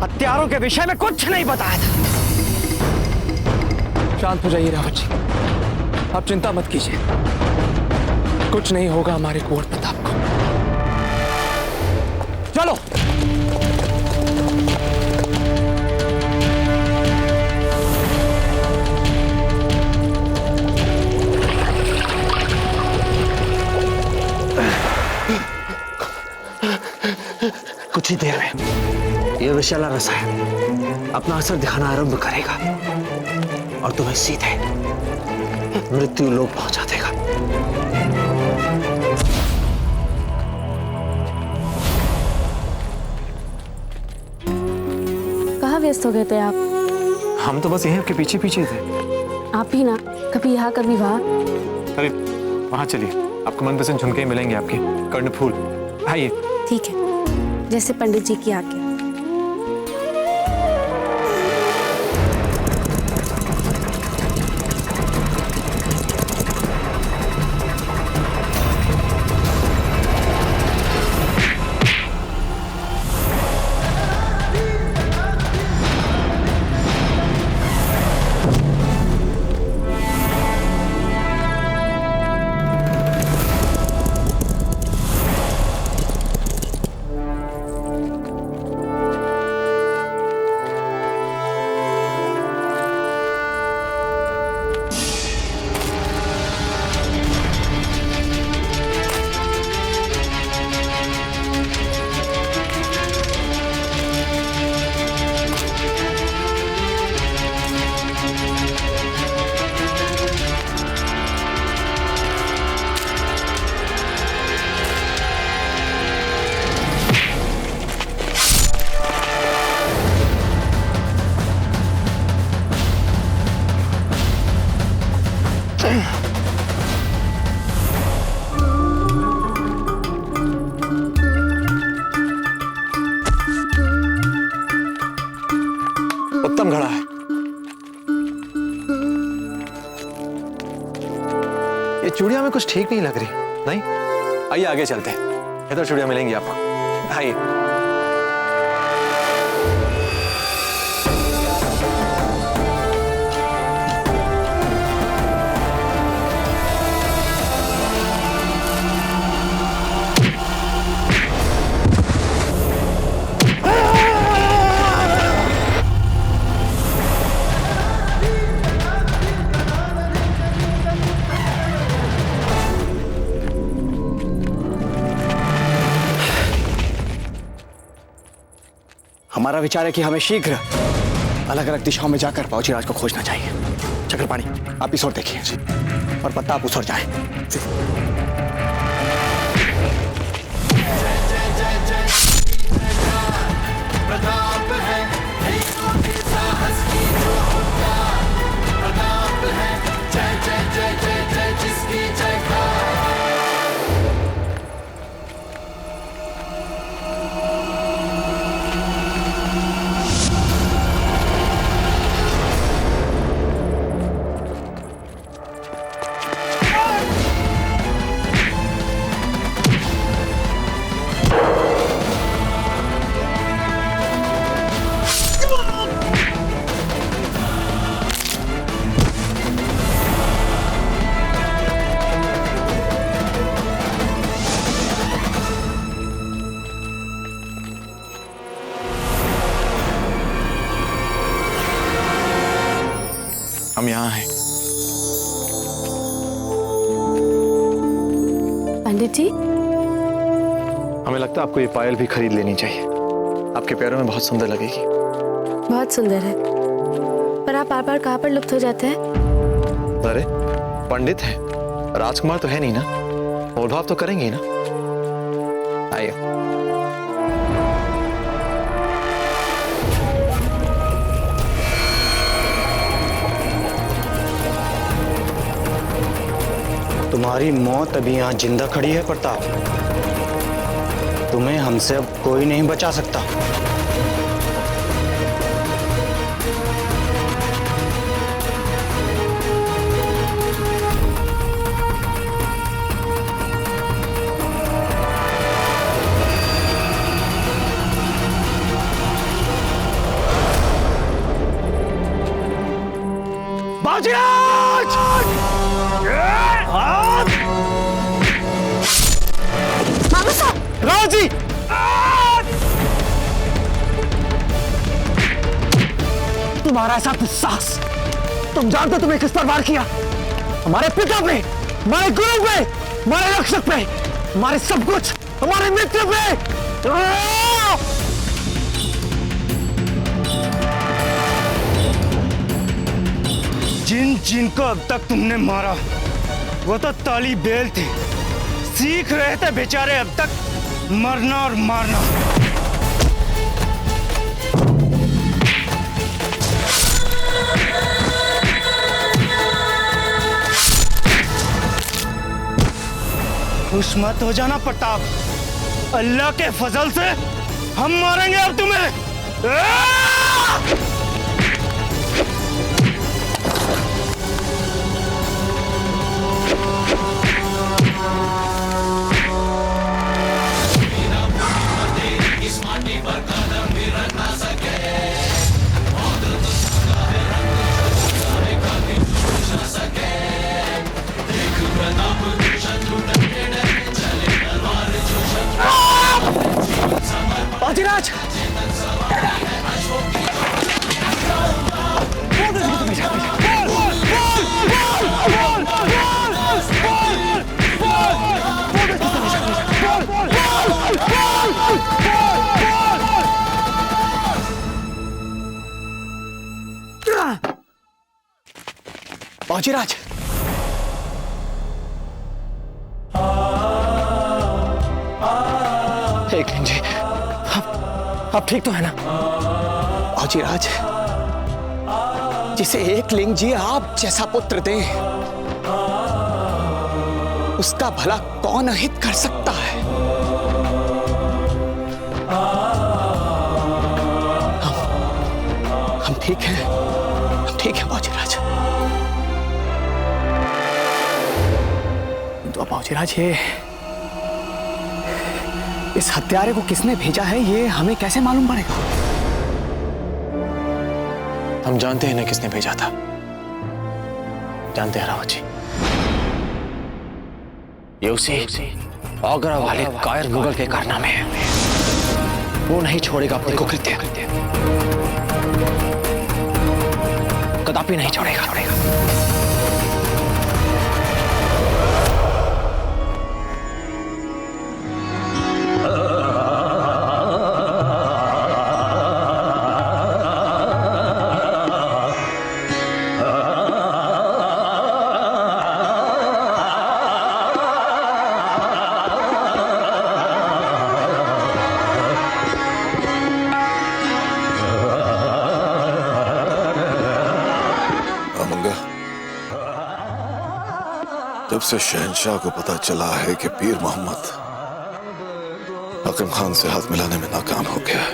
हत्यारों के विषय में कुछ नहीं बताया था। शांत हो जाइए रावत जी, आप चिंता मत कीजिए, कुछ नहीं होगा हमारे कुंवर प्रताप को। चलो। कुछ ही देर में यह विषैला रसायन अपना असर दिखाना आरंभ करेगा और तुम्हें सीधे मृत्यु लोक पहुंचा देगा। कहाँ व्यस्त हो गए थे आप? हम तो बस यहीं आपके पीछे पीछे थे। आप ही ना, कभी यहाँ कभी वहाँ। अरे वहां चलिए, आपको मनपसंद झुमके मिलेंगे, आपके कर्णफूल। आइए। ठीक है, जैसे पंडित जी की आज्ञा। चूड़ियां में कुछ ठीक नहीं लग रही। नहीं, आइए आगे चलते हैं, इधर चूड़ियां मिलेंगी आपको। आइए। हमारा विचार है कि हमें शीघ्र अलग अलग दिशाओं में जाकर बाबूजीराज को खोजना चाहिए। चक्रपाणी, आप इस ओर देखिए और पत्ता आप उस ओर जाएं। प्रताप है साहस की जो प्रताप है, जय जय जय जय जय जिसकी जयकार। हम यहाँ हैं। पंडित जी, हमें लगता है आपको ये पायल भी खरीद लेनी चाहिए, आपके पैरों में बहुत सुंदर लगेगी। बहुत सुंदर है, पर आप बार बार कहाँ पर लुप्त हो जाते हैं? अरे पंडित है, राजकुमार तो है नहीं ना, मोलभाव तो करेंगे ही ना। आइए। तुम्हारी मौत अभी यहाँ जिंदा खड़ी है प्रताप। तुम्हें हमसे अब कोई नहीं बचा सकता। बाजीराज! राज जी! तुम्हारा ऐसा दुस्साहस, तुम जानते तुमने किस पर वार किया? हमारे पिता पे, हमारे गुरु पे, हमारे रक्षक पे, हमारे सब कुछ, हमारे मित्र पे। जिन जिनको अब तक तुमने मारा वो तो ताली बेल थे, सीख रहे थे बेचारे अब तक मरना और मारना। खुश मत हो जाना प्रताप, अल्लाह के फजल से हम मारेंगे अब तुम्हें। बाजीराज! बाजीराज! एक मिनट जी, आप ठीक तो है ना? बाजीराज, जिसे एक लिंग जी आप जैसा पुत्र दे, उसका भला कौन अहित कर सकता है? हम ठीक हैं, हम ठीक हैं बाजीराज। तो बाबूजीराज इस हत्यारे को किसने भेजा है ये हमें कैसे मालूम पड़ेगा? हम जानते हैं ना किसने भेजा था। जानते हैं रावत जी, ये उसी आगरा वाले कायर मुगल के कारनामे हैं। वो नहीं छोड़ेगा अपने कुकृत्य, कदापि नहीं छोड़ेगा। जब से शहंशाह को पता चला है कि पीर मोहम्मद हकीम खान से हाथ मिलाने में नाकाम हो गया है,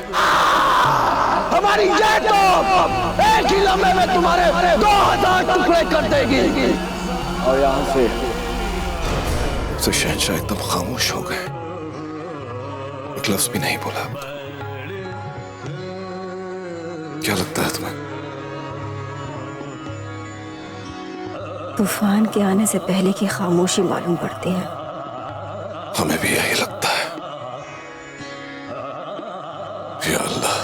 हमारी जय तो एक ही लम्हे में तुम्हारे 2000 टुकड़े कर देगी। और यहाँ से शहंशाह एकदम खामोश हो गए, एक लफ्ज भी नहीं बोला। क्या लगता है तुम्हें? तूफान के आने से पहले की खामोशी मालूम पड़ती है। हमें भी यही लगता है। या अल्लाह,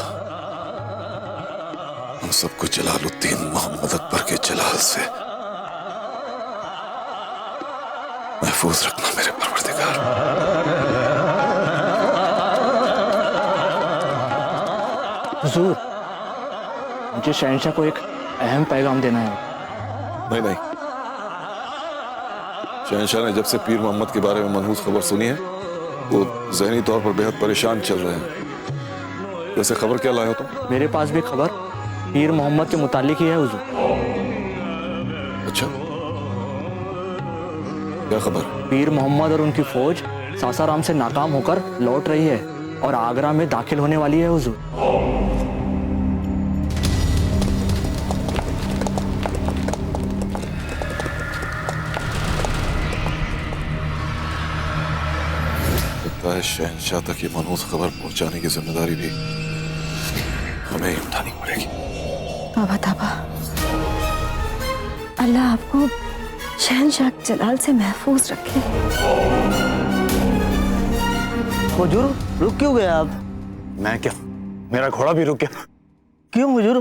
हम सबको जलालुद्दीन मोहम्मद अकबर के जलाल से महफूज रखना मेरे परवरदिगार। हुजूर, मुझे शहंशाह को एक अहम पैगाम देना है। नहीं, शहंशाह ने जब से पीर मोहम्मद के बारे में मनहूस खबर सुनी है, वो ज़हनी तौर पर बेहद परेशान चल रहे हैं। वैसे खबर क्या लाए हो तुम? मेरे पास भी खबर पीर मोहम्मद के मुतालिक ही है हुजूर। अच्छा, क्या खबर? पीर मोहम्मद और उनकी फौज सासाराम से नाकाम होकर लौट रही है और आगरा में दाखिल होने वाली है हुजूर। शहंशाह तक ये मनहूस खबर पहुंचाने की जिम्मेदारी भी हमें ही उठानी पड़ेगी। तौबा तौबा, अल्लाह आपको शहंशाह के जलाल से महफूज रखे। हुजूर, रुक क्यों गए आप? मैं क्या, मेरा घोड़ा भी रुक गया। क्यों हुजूर?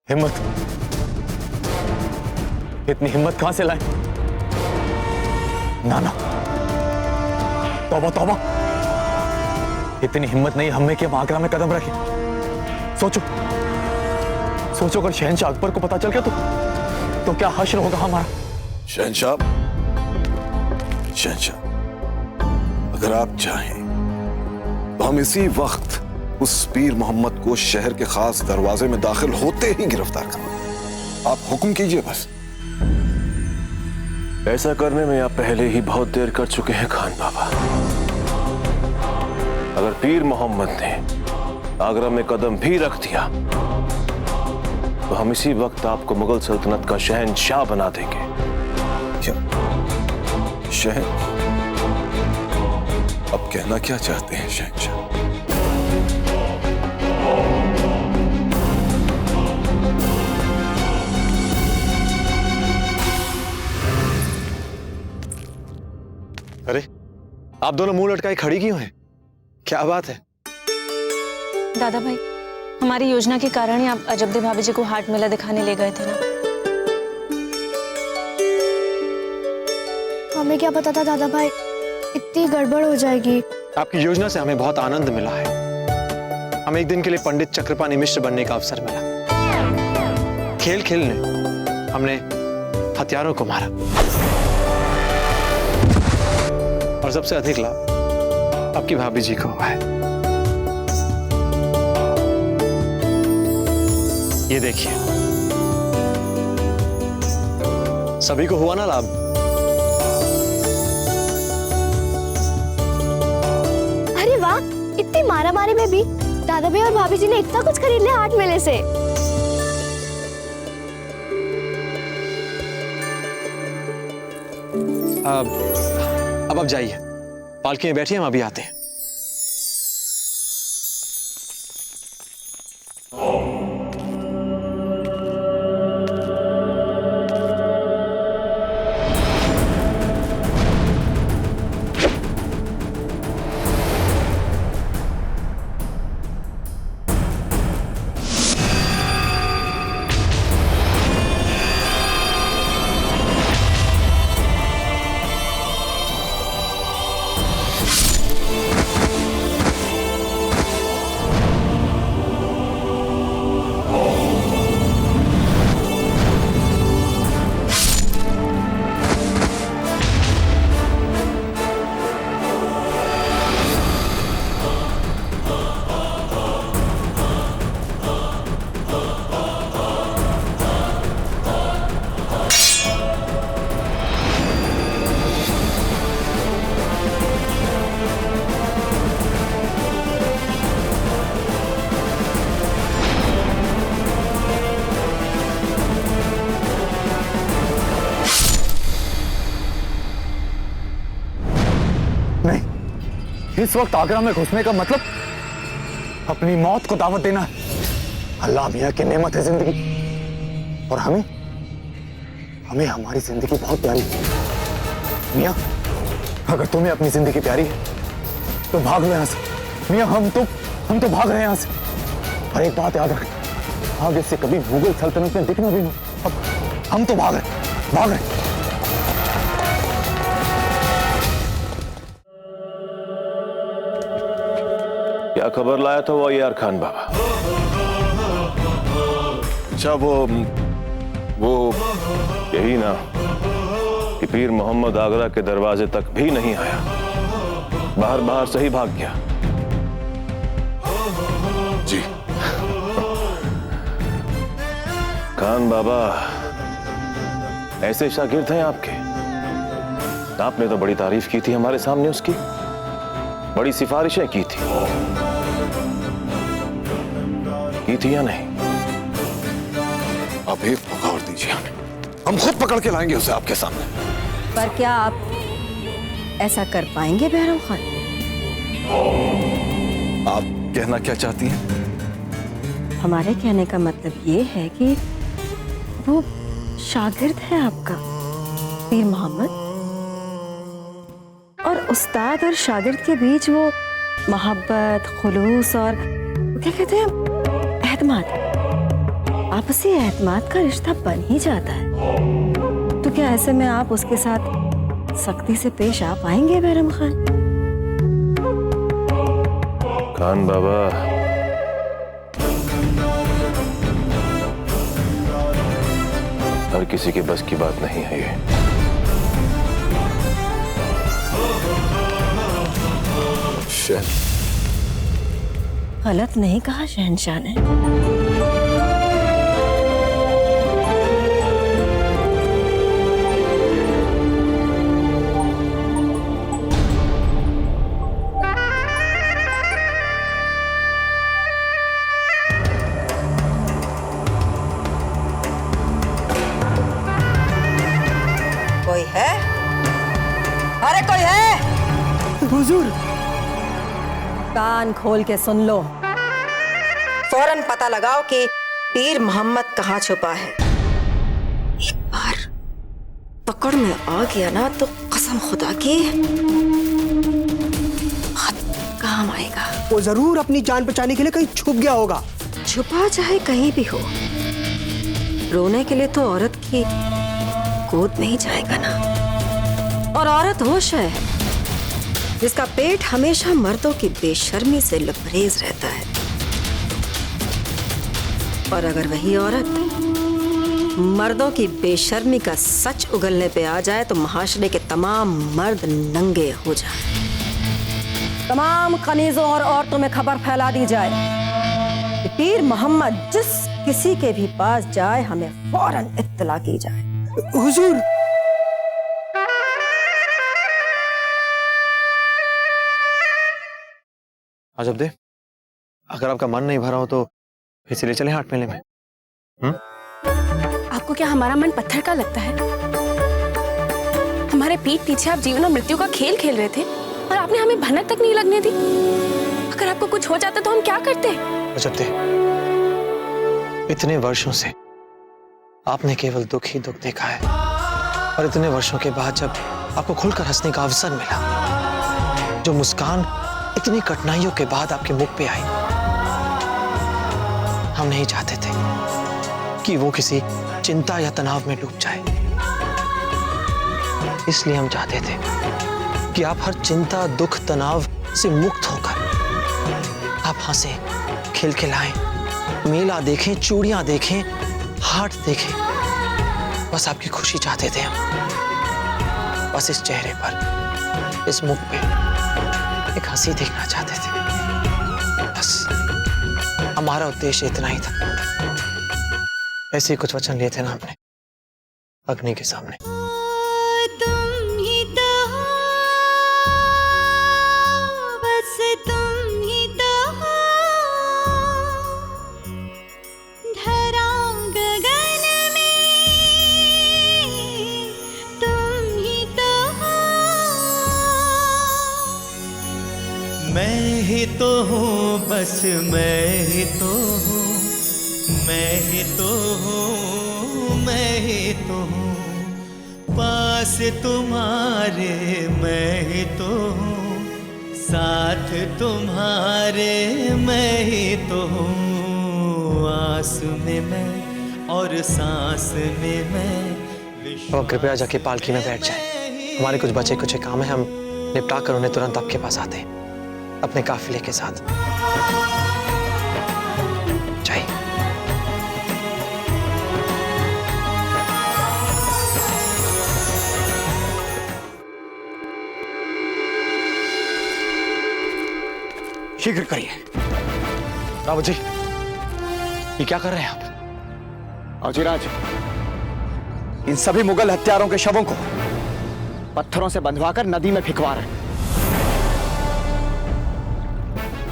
हिम्मत, इतनी हिम्मत कहां से लाए? ना, तौबा तौबा, इतनी हिम्मत नहीं हमें कि हम आगरा में कदम रखें। सोचो अगर शहंशाह अकबर को पता चल गया तो क्या हश्र होगा हमारा? शहंशाह, अगर आप चाहें तो हम इसी वक्त उस पीर मोहम्मद को शहर के खास दरवाजे में दाखिल होते ही गिरफ्तार करें। आप हुक्म कीजिए बस। ऐसा करने में आप पहले ही बहुत देर कर चुके हैं खान बाबा। अगर पीर मोहम्मद ने आगरा में कदम भी रख दिया तो हम इसी वक्त आपको मुगल सल्तनत का शहंशाह बना देंगे। क्या अब कहना क्या चाहते हैं शहंशाह? अरे, आप दोनों मुंह लटकाए खड़ी क्यों हैं? क्या बात है? दादा भाई, हमारी योजना के कारण ही आप अजबदे भाभी जी को हाट मेला दिखाने ले गए थे ना। हमें क्या पता था दादा भाई, इतनी गड़बड़ हो जाएगी। आपकी योजना से हमें बहुत आनंद मिला है। हमें एक दिन के लिए पंडित चक्रपाणी मिश्र बनने का अवसर मिला। खेल खेलने हमने हथियारों को मारा और सबसे अधिक लाभ आपकी भाभी जी को हुआ है। ये देखिए, सभी को हुआ ना लाभ। अरे वाह, इतनी मारामारी में भी दादा भाई और भाभी जी ने इतना कुछ खरीद लिया हाट मेले से। अब आप अब जाइए, पालकी में बैठिए, हम अभी आते हैं। इस वक्त आगरा में घुसने का मतलब अपनी मौत को दावत देना है। अल्लाह मियां की नेमत है जिंदगी, और हमें हमारी जिंदगी बहुत प्यारी है। मियां, अगर तुम्हें अपनी जिंदगी प्यारी है तो भाग लो यहाँ से। मियां, हम तो भाग रहे हैं यहाँ से। और एक बात याद रखें, आगे से कभी मुगल सल्तनत में दिखना भी नहीं। अब हम तो भाग रहे। क्या खबर लाया था वो यार खान बाबा? अच्छा, वो यही ना कि पीर मोहम्मद आगरा के दरवाजे तक भी नहीं आया, बाहर से ही भाग गया। जी खान बाबा ऐसे शागिर्द हैं आपके? आपने तो बड़ी तारीफ की थी हमारे सामने उसकी, बड़ी सिफारिशें की थी या नहीं? आप एक पकड़ दीजिए हमें, हम खुद पकड़ के लाएंगे उसे आपके सामने। पर क्या आप ऐसा कर पाएंगे बहरम खान? आप कहना क्या चाहती हैं? हमारे कहने का मतलब ये है कि वो शागिर्द है आपका पीर मोहम्मद, और उस्ताद और शागिर्द के बीच वो मोहब्बत, खुलूस और क्या कहते हैं, एतमाद, आपसी एतमाद का रिश्ता बन ही जाता है। तो क्या ऐसे में आप उसके साथ सख्ती से पेश आ पाएंगे बहरम खान? खान बाबा, हर किसी के बस की बात नहीं है ये। गलत नहीं कहा शहंशाह ने। कोई है? अरे कोई है? हुजूर, कान खोल के सुन लो, फौरन पता लगाओ कि पीर मोहम्मद कहाँ छुपा है। एक बार पकड़ में आ गया ना तो कसम खुदा की बहुत काम आएगा। वो जरूर अपनी जान बचाने के लिए कहीं छुप गया होगा। छुपा चाहे कहीं भी हो, रोने के लिए तो औरत की गोद में ही जाएगा ना। और औरत वो शय है जिसका पेट हमेशा मर्दों की बेशर्मी से लबरेज रहता है, और अगर वही औरत मर्दों की बेशर्मी का सच उगलने पे आ जाए तो महाशरे के तमाम मर्द नंगे हो जाए। तमाम कनीजों और औरतों में खबर फैला दी जाए कि पीर मोहम्मद जिस किसी के भी पास जाए हमें फौरन इत्तला की जाए। हुजूर, अजब दे, अगर आपका मन नहीं भरा हो तो इसलिए चले हाट मेले में। आपको क्या हमारा मन पत्थर का लगता है? हमारे पीठ पीछे आप जीवन और मृत्यु का खेल खेल रहे थे और आपने हमें भनक तक नहीं लगने दी। अगर आपको कुछ हो जाता तो हम क्या करते? अजब दे, इतने वर्षों से आपने केवल दुख ही दुख देखा है, और इतने वर्षों के बाद जब आपको खुलकर हंसने का अवसर मिला, जो मुस्कान इतनी कठिनाइयों के बाद आपके मुख पे आई, हम नहीं चाहते थे कि वो किसी चिंता या तनाव में डूब जाए। इसलिए हम चाहते थे कि आप हर चिंता, दुख, तनाव से मुक्त होकर आप हंसे, खिलखिलाएं, मेला देखें, चूड़ियां देखें, हाट देखें। बस आपकी खुशी चाहते थे हम। बस इस चेहरे पर, इस मुख पे एक हंसी देखना चाहते थे। बस हमारा उद्देश्य इतना ही था। ऐसे ही कुछ वचन लिए थे ना हमने अग्नि के सामने। तुम ही तो हो, बस तुम ही तो हो, धरा गगन में तुम ही तो हो। मैं ही तो हूँ, बस मैं ही तो हूँ, मैं ही तो हूँ, मैं ही तो हूँ, पास तुम्हारे मैं ही तो हूँ, साथ तुम्हारे मैं ही तो हूँ, आस में मैं और सांस में मैं। अब कृपया जाके पालकी में बैठ जाए। हमारे कुछ बचे कुछ काम है, हम निपटा कर उन्हें तुरंत आपके पास आते हैं अपने काफिले के साथ। जाइए। शीघ्र करिए। रावत जी, ये क्या कर रहे हैं आप? बाजीराज, इन सभी मुगल हत्यारों के शवों को पत्थरों से बंधवाकर नदी में फेंकवा रहे हैं।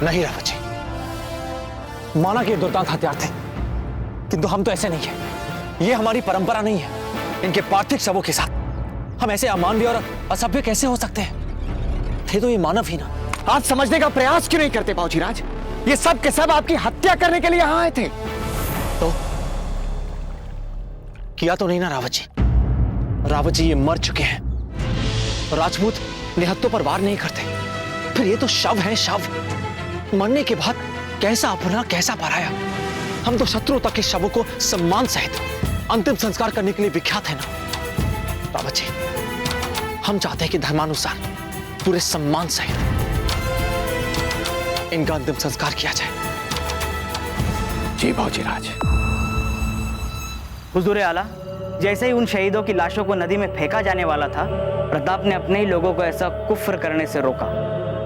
नहीं रावत जी, माना कि ये दुर्दांत हथियार थे, किंतु हम तो ऐसे नहीं है। ये हमारी परंपरा नहीं है। इनके पार्थिव शवों के साथ हम ऐसे अमानवीय और असभ्य कैसे हो सकते हैं? थे तो ये मानव ही ना। आप समझने का प्रयास क्यों नहीं करते बाजीराज? ये सब के सब आपकी हत्या करने के लिए यहां आए थे। तो किया तो नहीं ना रावत जी? रावत जी ये मर चुके हैं। राजपूत निहत्तों पर वार नहीं करते। फिर ये तो शव है, शव। मरने के बाद कैसा अपना कैसा पराया। हम तो शत्रु तक के शवों को सम्मान सहित अंतिम संस्कार करने के लिए विख्यात है ना। रावत जी, हम चाहते हैं कि धर्मानुसार पूरे सम्मान सहित इनका अंतिम संस्कार किया जाए। जी बाजीराज। हुजूर आला, जैसे ही उन शहीदों की लाशों को नदी में फेंका जाने वाला था, प्रताप ने अपने ही लोगों को ऐसा कुफ्र करने से रोका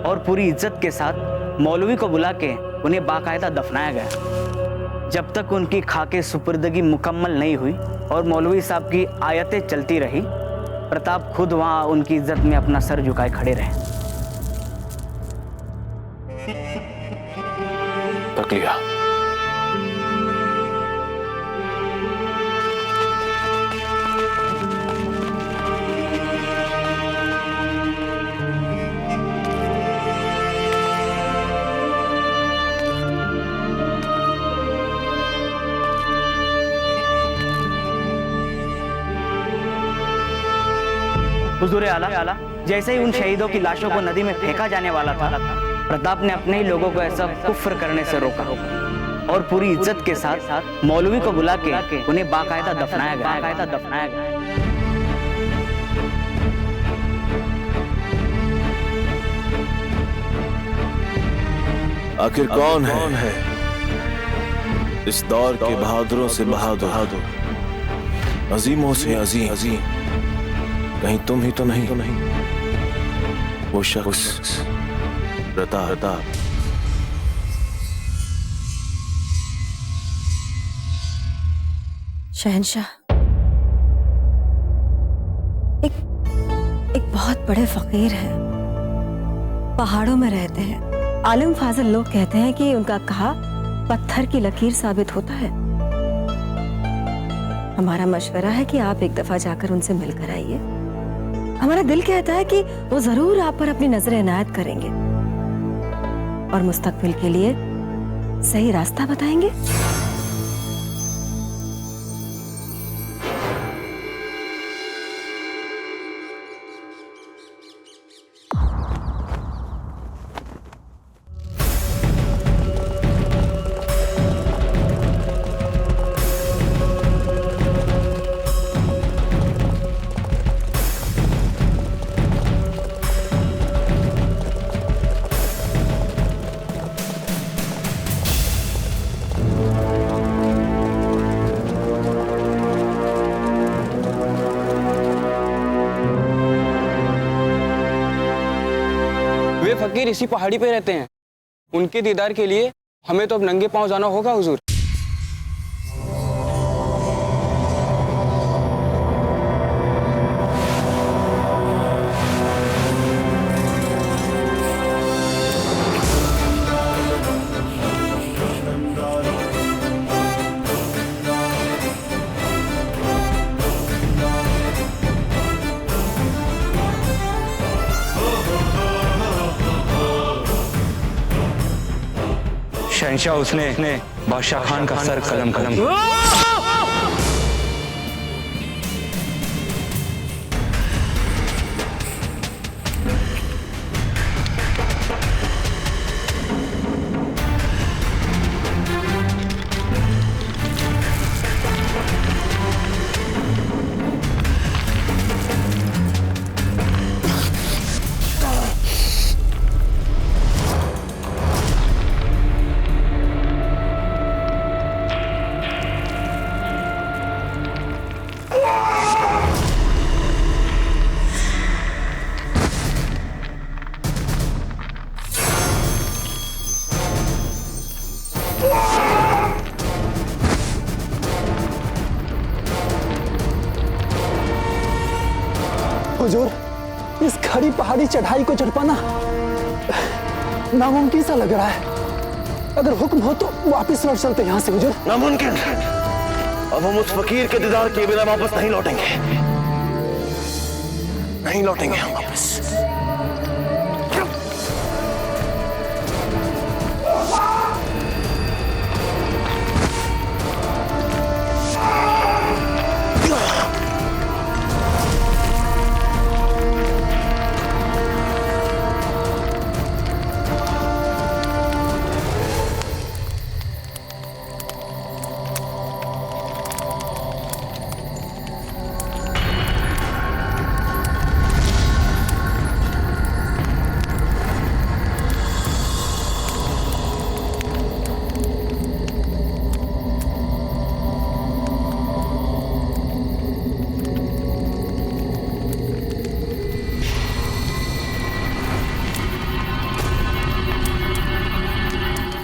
और पूरी इज्जत के साथ मौलवी को बुला के उन्हें बाकायदा दफनाया गया। जब तक उनकी खाके सुपुर्दगी मुकम्मल नहीं हुई और मौलवी साहब की आयतें चलती रही, प्रताप खुद वहां उनकी इज्जत में अपना सर झुकाए खड़े रहे। तक लिया। हुजूर आला, जैसे ही उन शहीदों की लाशों को नदी में फेंका जाने वाला था, प्रताप ने अपने ही लोगों को ऐसा कुफ्र करने से रोका और पूरी इज्जत के साथ मौलवी को बुला के उन्हें बाकायदा दफनाया गया। आखिर कौन है इस दौर के बहादुरों से बहादुर, अजीमों से अजीम? कहीं तुम ही तो नहीं वो शख्स प्रताप? शहंशाह, एक बहुत बड़े फकीर हैं, पहाड़ों में रहते हैं। आलिम फाजिल लोग कहते हैं कि उनका कहा पत्थर की लकीर साबित होता है। हमारा मशवरा है कि आप एक दफा जाकर उनसे मिलकर आइए, हमारा दिल कहता है कि वो जरूर आप पर अपनी नजर इनायत करेंगे और मुस्तकबिल के लिए सही रास्ता बताएंगे। फकीर इसी पहाड़ी पे रहते हैं। उनके दीदार के लिए हमें तो अब नंगे पांव जाना होगा हुजूर। शहंशाह उसने बादशाह खान का सर कलम कलम हुजूर, इस खड़ी पहाड़ी चढ़ाई को चढ़ पाना नामुमकिन सा लग रहा है। अगर हुक्म हो तो वापस लौट चलते यहाँ से हुजूर। नामुमकिन? अब हम उस फकीर के दीदार किए बिना वापस नहीं लौटेंगे, नहीं लौटेंगे हम वापस।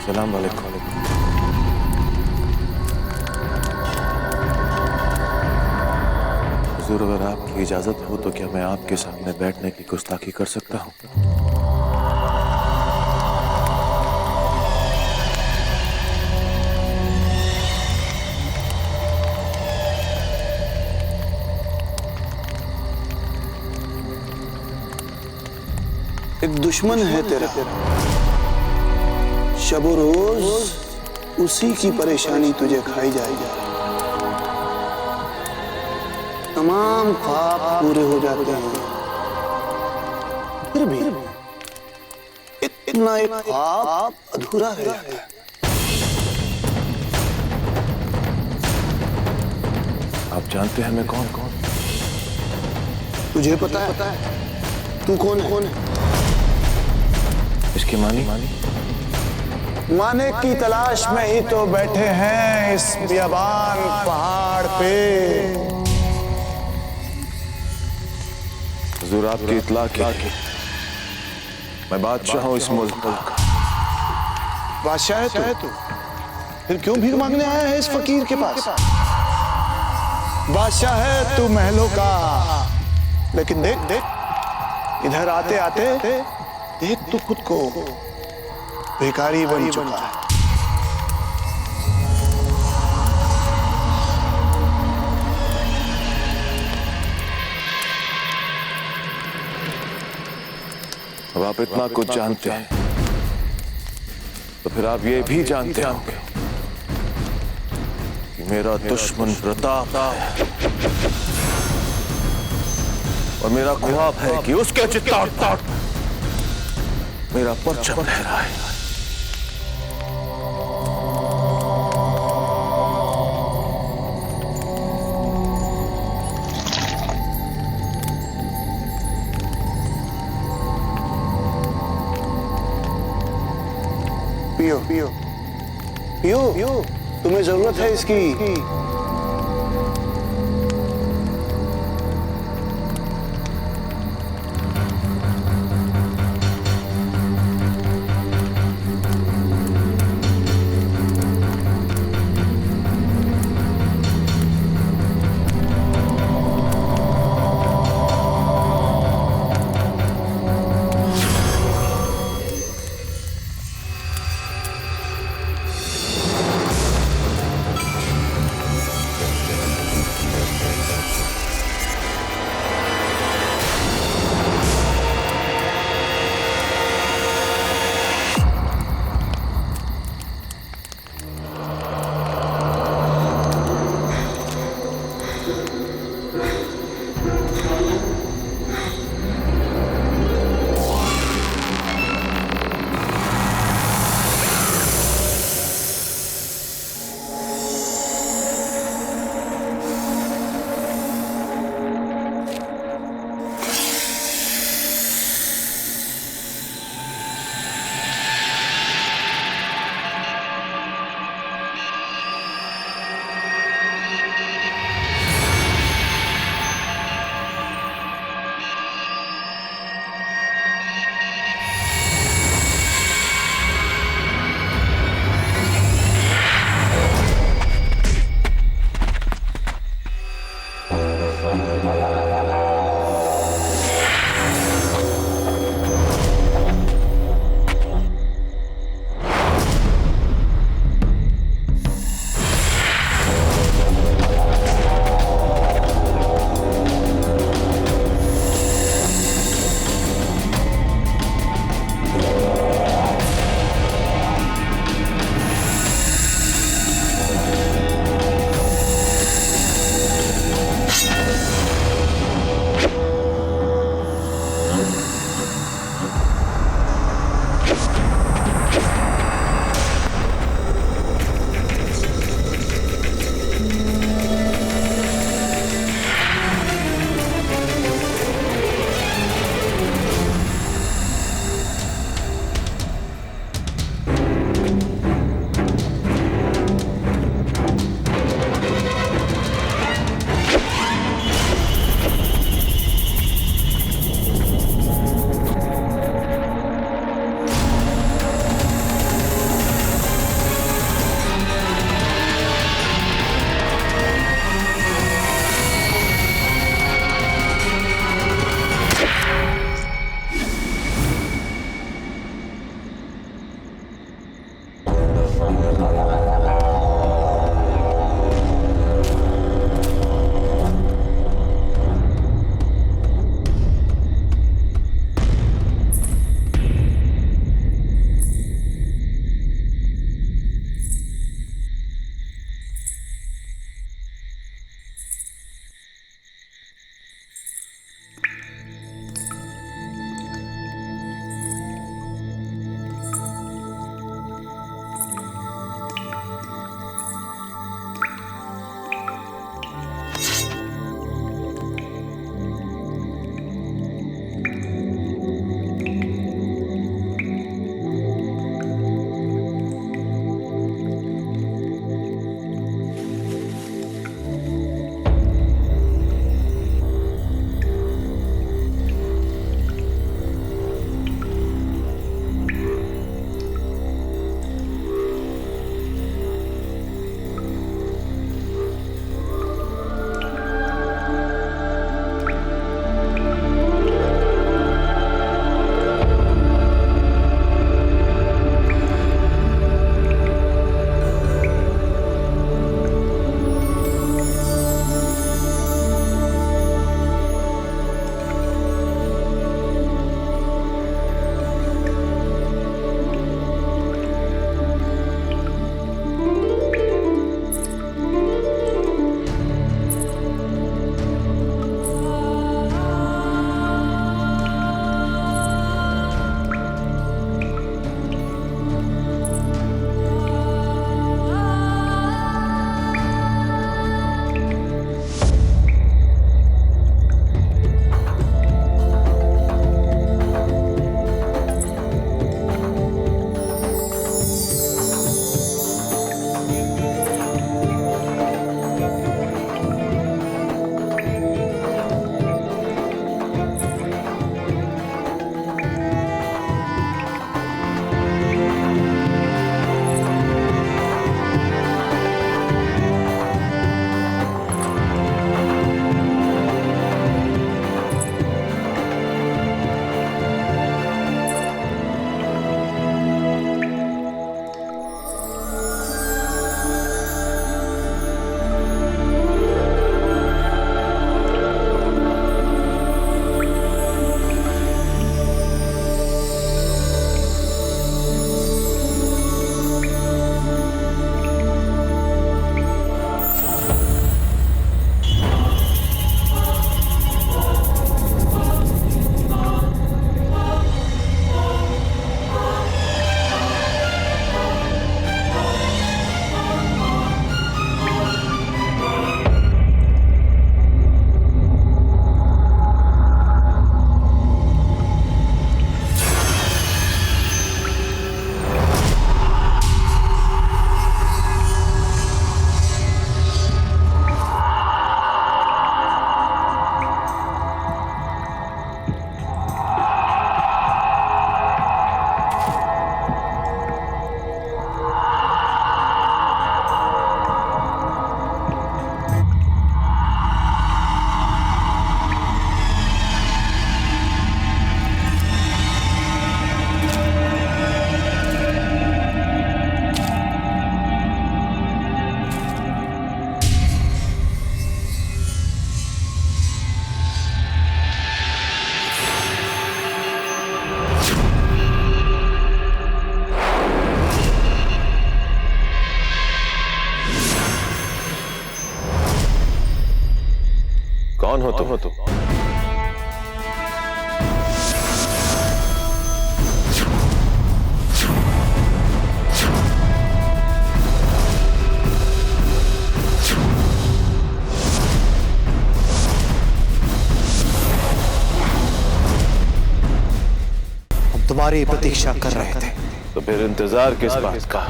सलाम वालेकुम। हुजूर, अगर आपकी इजाजत हो तो क्या मैं आपके सामने बैठने की गुस्ताखी कर सकता हूँ? एक दुश्मन है तेरा, शब रोज उसी की परेशानी तुझे खाई जाएगी। तमाम ख्वाब पूरे हो जाते हैं, फिर भी इतना एक ख्वाब अधूरा रह जाता है। आप जानते हैं मैं कौन? तुझे पता है तू कौन है? इसकी मानी माने की तलाश में ही तो बैठे हैं इस बियाबान पहाड़ पे। हुजूर, आपकी इत्ला क्या? मैं बादशाह हूँ इस मुल्क का। बादशाह है तू? फिर क्यों भीख मांगने आया है इस फकीर के पास? बादशाह है तू महलों का, लेकिन देख इधर आते आते देख तू खुद को भिखारी बन चुका है। अब आप इतना कुछ जानते हैं तो फिर आप ये भी जानते होंगे कि मेरा दुश्मन प्रताप है और मेरा ख्वाब है कि उसके चित्तौड़ पर मेरा परचम लहराए। पियो पियो पियो पियो, तुम्हें जरूरत है इसकी। हो तुम? तुम्हारी प्रतीक्षा कर रहे थे। तो फिर इंतजार किस बात का?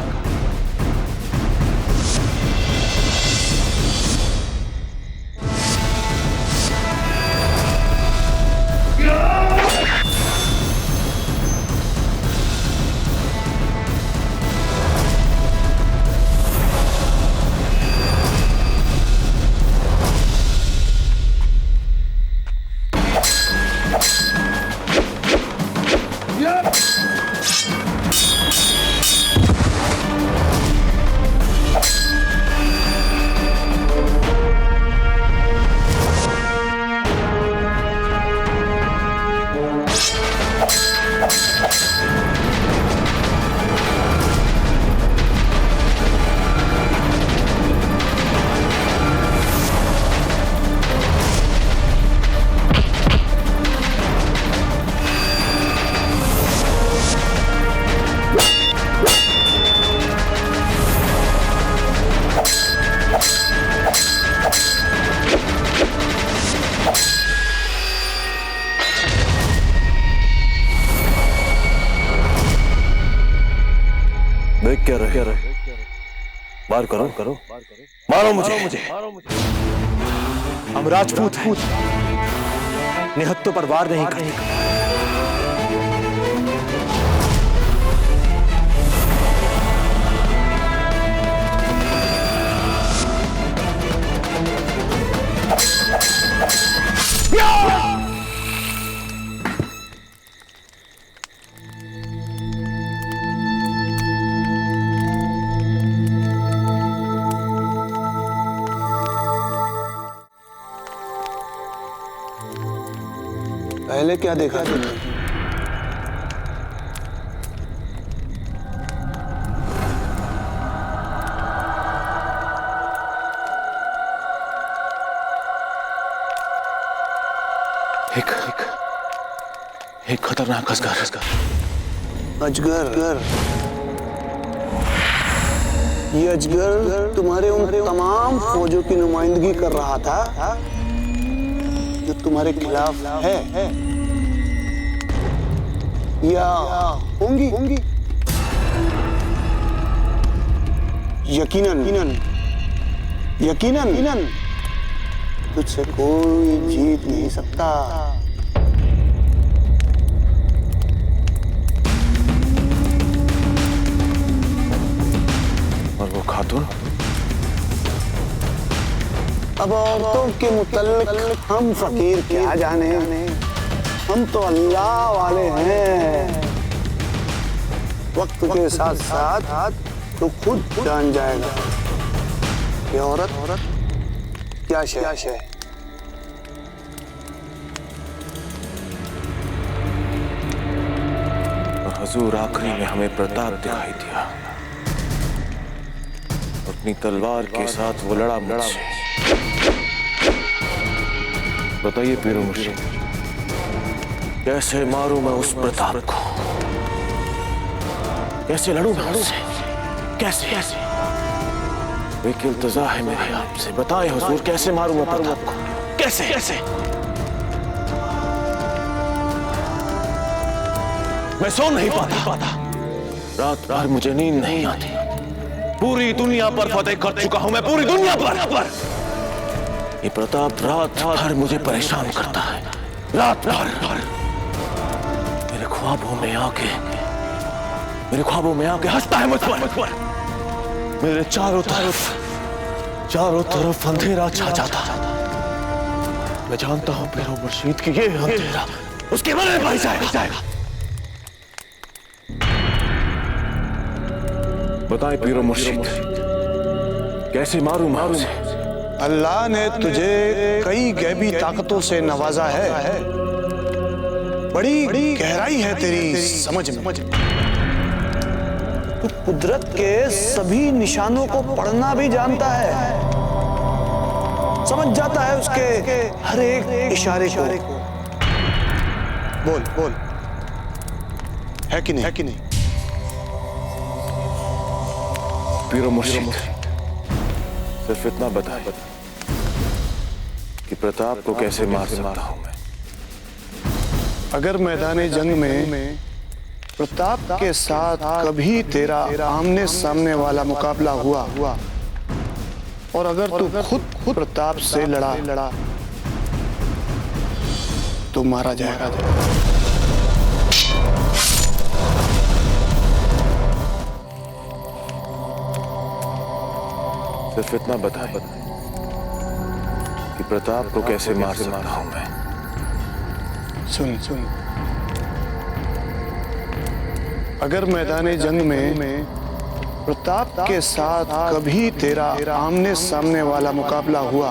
देख क्या रहे? बार करो, मारो मुझे। हम राजपूत हैं, निहत्तों पर वार नहीं करेंगे। पहले क्या देखा तुमने? एक खतरनाक अजगर। अजगर? ये अजगर तुम्हारे उन तमाम फौजों की नुमाइंदगी कर रहा था जो तुम्हारे खिलाफ है या होंगी? यकीनन तुझसे कोई जीत नहीं सकता। और वो खातून? अब औरतों के मुतल्लिक हम फकीर क्या जाने, हम तो अल्लाह वाले हैं। वक्त के साथ साथ तो खुद जान जाएगा कि औरत क्या शय। और हुजूर आखिरी में हमें प्रताप दिखाई दिया। अपनी तलवार के साथ वो लड़ा मुझसे। बताइए पीरो मुर्शिद, कैसे मारूं मैं उस प्रताप को? कैसे लड़ूं मैं उससे? कैसे? एक इल्तिजा है मेरी आपसे, बताएं हुजूर, कैसे मारूं मैं प्रताप को? कैसे? मैं सो नहीं पाता। रात भर मुझे नींद नहीं आती। पूरी दुनिया पर फतेह कर चुका हूं मैं, पूरी दुनिया पर। ये प्रताप रात भर मुझे परेशान करता है, रात भर। मेरे ख्वाबों में आके हंसता है मुझ पर। मेरे चारों तरफ अंधेरा छा जाता। मैं जानता हूं पीरो मुर्शीद कि ये अंधेरा उसके बदले भाई जाएगा। बताएं पीरो मुर्शीद, कैसे मारूं मैं उसे? अल्लाह ने तुझे कई गैबी ताकतों से नवाजा है। बड़ी गहराई है तेरी समझ में। तू कुदरत के सभी निशानों को पढ़ना भी जानता है। समझ जाता है उसके हर एक इशारे को। बोल बोल, है कि नहीं? है कि नहीं? पीरो मुर्शिद, सिर्फ इतना बता कि प्रताप को कैसे मार सकता हूं मैं। अगर मैदान जंग में प्रताप के साथ कभी तेरा आमने सामने वाला मुकाबला हुआ और अगर तू खुद प्रताप से लड़ा तो मारा जाएगा। सिर्फ इतना बता कि प्रताप को कैसे मार सकता हूं मैं। सुन, अगर मैदान जंग में प्रताप के साथ कभी तेरा आमने सामने वाला मुकाबला हुआ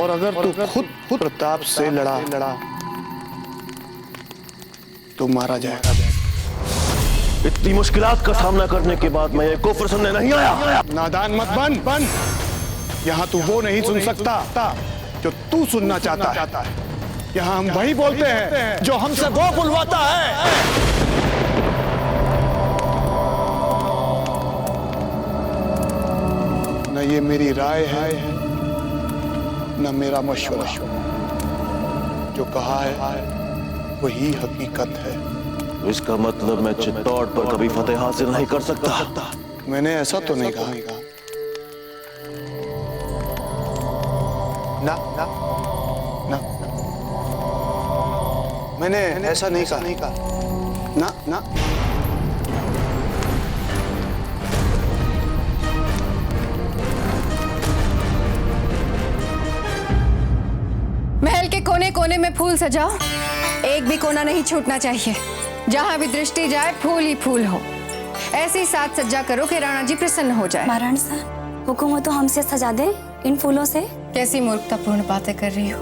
और अगर तू खुद प्रताप से लड़ा तो मारा जाएगा। इतनी मुश्किलात का सामना करने के बाद मैं ये कुफ्र सुनने नहीं आया। नादान मत बन। यहाँ तू वो नहीं सुन सकता जो तू सुनना चाहता है। यहाँ हम वही बोलते हैं जो हमसे वो बुलवाता है। न ये मेरी राय है न मेरा मशवरा, जो कहा है वही हकीकत है। इसका मतलब मैं चित्तौड़ पर कभी फतेह हासिल नहीं कर सकता। मैंने ऐसा तो नहीं कहा। ना मैंने ऐसा नहीं कहा। ना महल के कोने कोने में फूल सजाओ, एक भी कोना नहीं छूटना चाहिए। जहाँ भी दृष्टि जाए फूल ही फूल हो। ऐसी साज सज्जा करो कि राणा जी प्रसन्न हो जाए। महारानी साहब, हुक्म हो तो हमसे सजा दे इन फूलों से। कैसी मूर्खतापूर्ण बातें कर रही हो।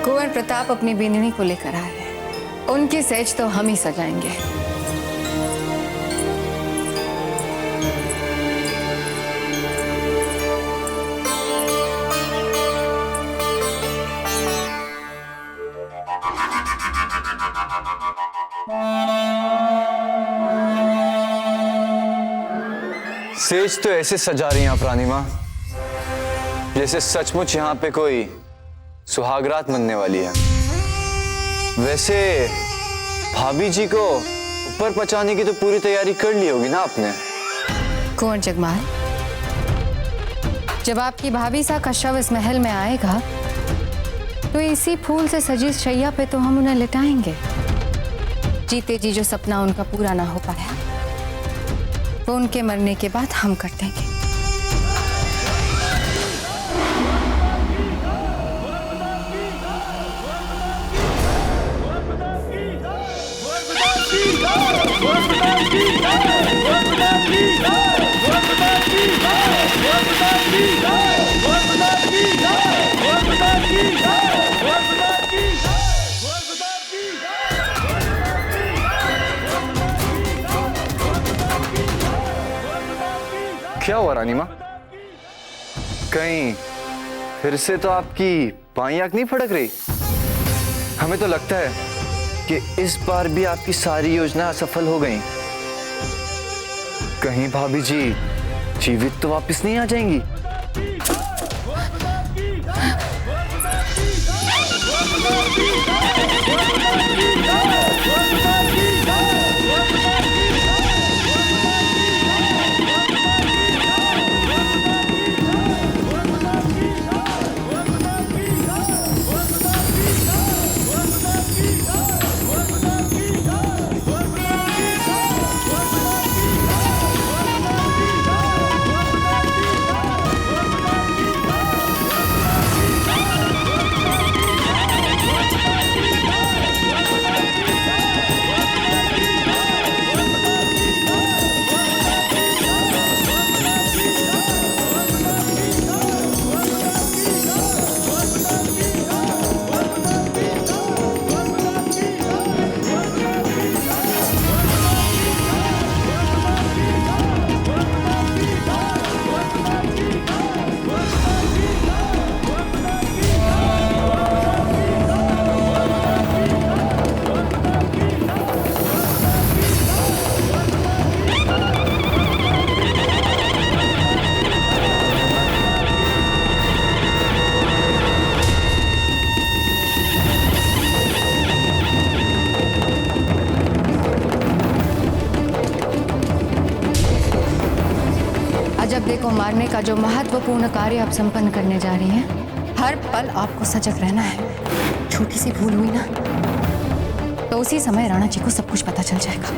कुंवर प्रताप अपनी बिंदनी को लेकर आए हैं, उनकी सेज तो हम ही सजाएंगे। सेज तो ऐसे सजा रही हैं आप रानी माँ, जैसे सचमुच यहाँ पे कोई सुहागरात मनने वाली है। वैसे भाभी जी को ऊपर पहुंचाने की तो पूरी तैयारी कर ली होगी ना आपने। कुंवर जगमाल, जब आपकी भाभी सा का शव इस महल में आएगा तो इसी फूल से सजी शैया पे तो हम उन्हें लिटाएंगे। जीते जी जो सपना उनका पूरा ना हो पाया वो उनके मरने के बाद हम कर देंगे। क्या हुआ रानी माँ, कहीं फिर से तो आपकी बाईं आंख नहीं फड़क रही? हमें तो लगता है कि इस बार भी आपकी सारी योजना असफल हो गई। कहीं भाभी जी जीवित तो वापस नहीं आ जाएंगी? सौदे को मारने का जो महत्वपूर्ण कार्य आप संपन्न करने जा रही हैं, हर पल आपको सजग रहना है। छोटी सी भूल हुई ना तो उसी समय राणा जी को सब कुछ पता चल जाएगा।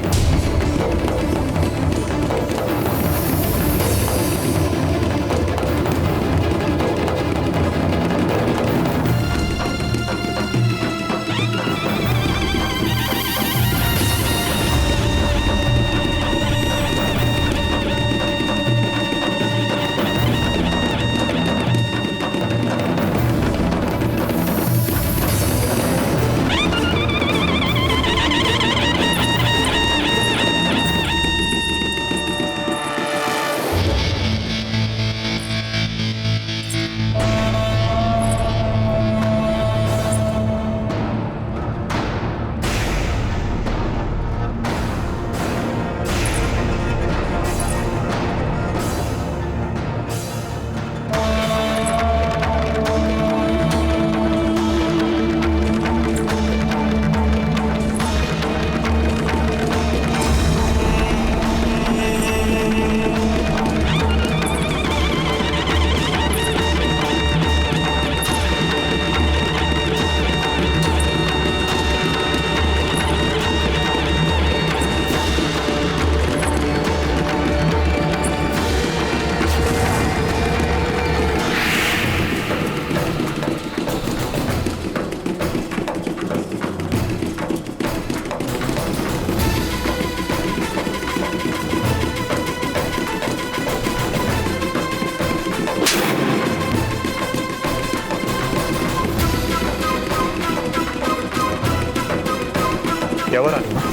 क्या हुआ रानी माँ?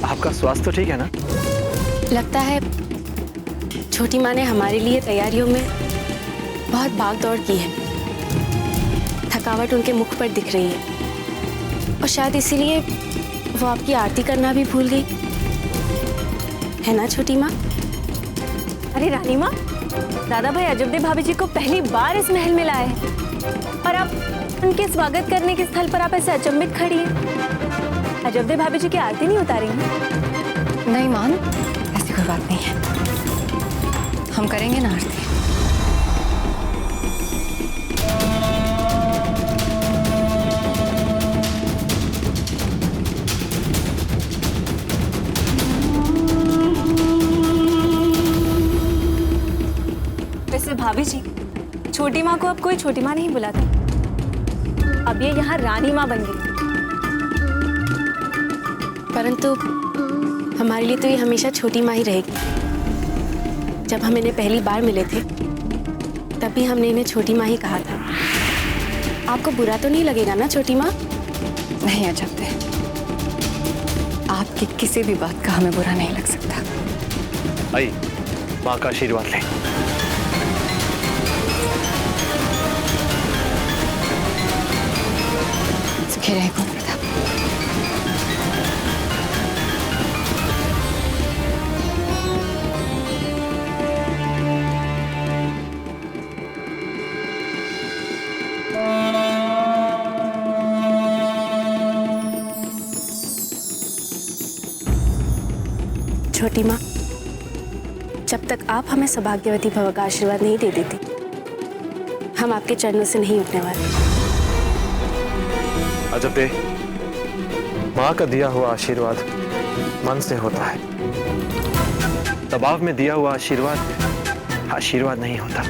आपका स्वास्थ्य तो ठीक है ना? लगता है छोटी माँ ने हमारे लिए तैयारियों में बहुत भाग दौड़ की है। थकावट उनके मुख पर दिख रही है और शायद इसीलिए वो आपकी आरती करना भी भूल गई है ना छोटी माँ? अरे रानी माँ, दादा भाई अजबदे भाभी जी को पहली बार इस महल में लाए हैं और आप उनके स्वागत करने के स्थल पर आप ऐसे अचंभित खड़ी हैं। अजबदे भाभी जी की आरती नहीं उतारेंगी? नहीं मान, ऐसी कोई बात नहीं है, हम करेंगे ना आरती। वैसे भाभी जी, छोटी माँ को अब कोई छोटी माँ नहीं बुलाता, अब ये यहाँ रानी माँ बन गई। परंतु हमारे लिए तो ये हमेशा छोटी माँ ही रहेगी। जब हम इन्हें पहली बार मिले थे तभी हमने इन्हें छोटी माँ ही कहा था। आपको बुरा तो नहीं लगेगा ना छोटी माँ? नहीं अजबदे, आपकी किसी भी बात का हमें बुरा नहीं लग सकता। आई, माँ का आशीर्वाद लें। सुखी रहे कुंवर प्रताप। छोटी माँ, जब तक आप हमें सौभाग्यवती भव का आशीर्वाद नहीं दे देती, हम आपके चरणों से नहीं उठने वाले। अजबदे, माँ का दिया हुआ आशीर्वाद मन से होता है, दबाव में दिया हुआ आशीर्वाद आशीर्वाद नहीं होता।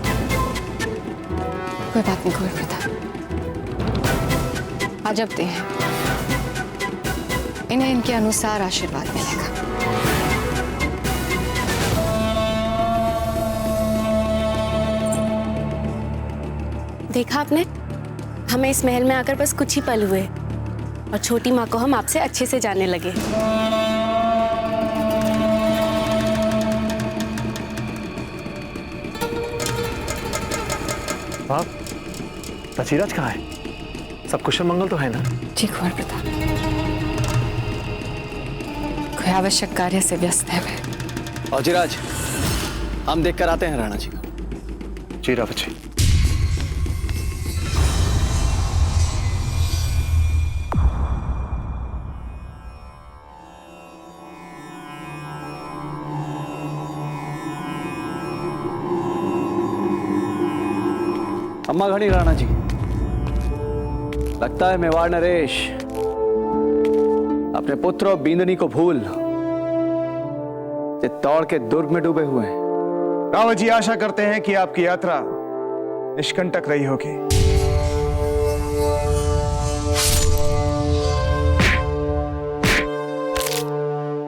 कोई बात नहीं कुंवर प्रताप, अजबदे हैं, इन्हें इनके अनुसार आशीर्वाद मिलेगा। देखा आपने, हमें इस महल में आकर बस कुछ ही पल हुए और छोटी माँ को हम आपसे अच्छे से जानने लगे। आप रचिराज कहाँ है? सब कुशल मंगल तो है ना? जी कुंवर प्रताप, कोई आवश्यक कार्य से व्यस्त है वे। औजिराज, हम देख कर आते हैं राणा जी को। जी रावत जी। अम्मा घड़ी राणा जी, लगता है मेवाड़ नरेश अपने पुत्र और बींदनी को भूल चित्तौड़ के दुर्ग में डूबे हुए हैं। रावत जी, आशा करते हैं कि आपकी यात्रा निष्कंटक रही होगी।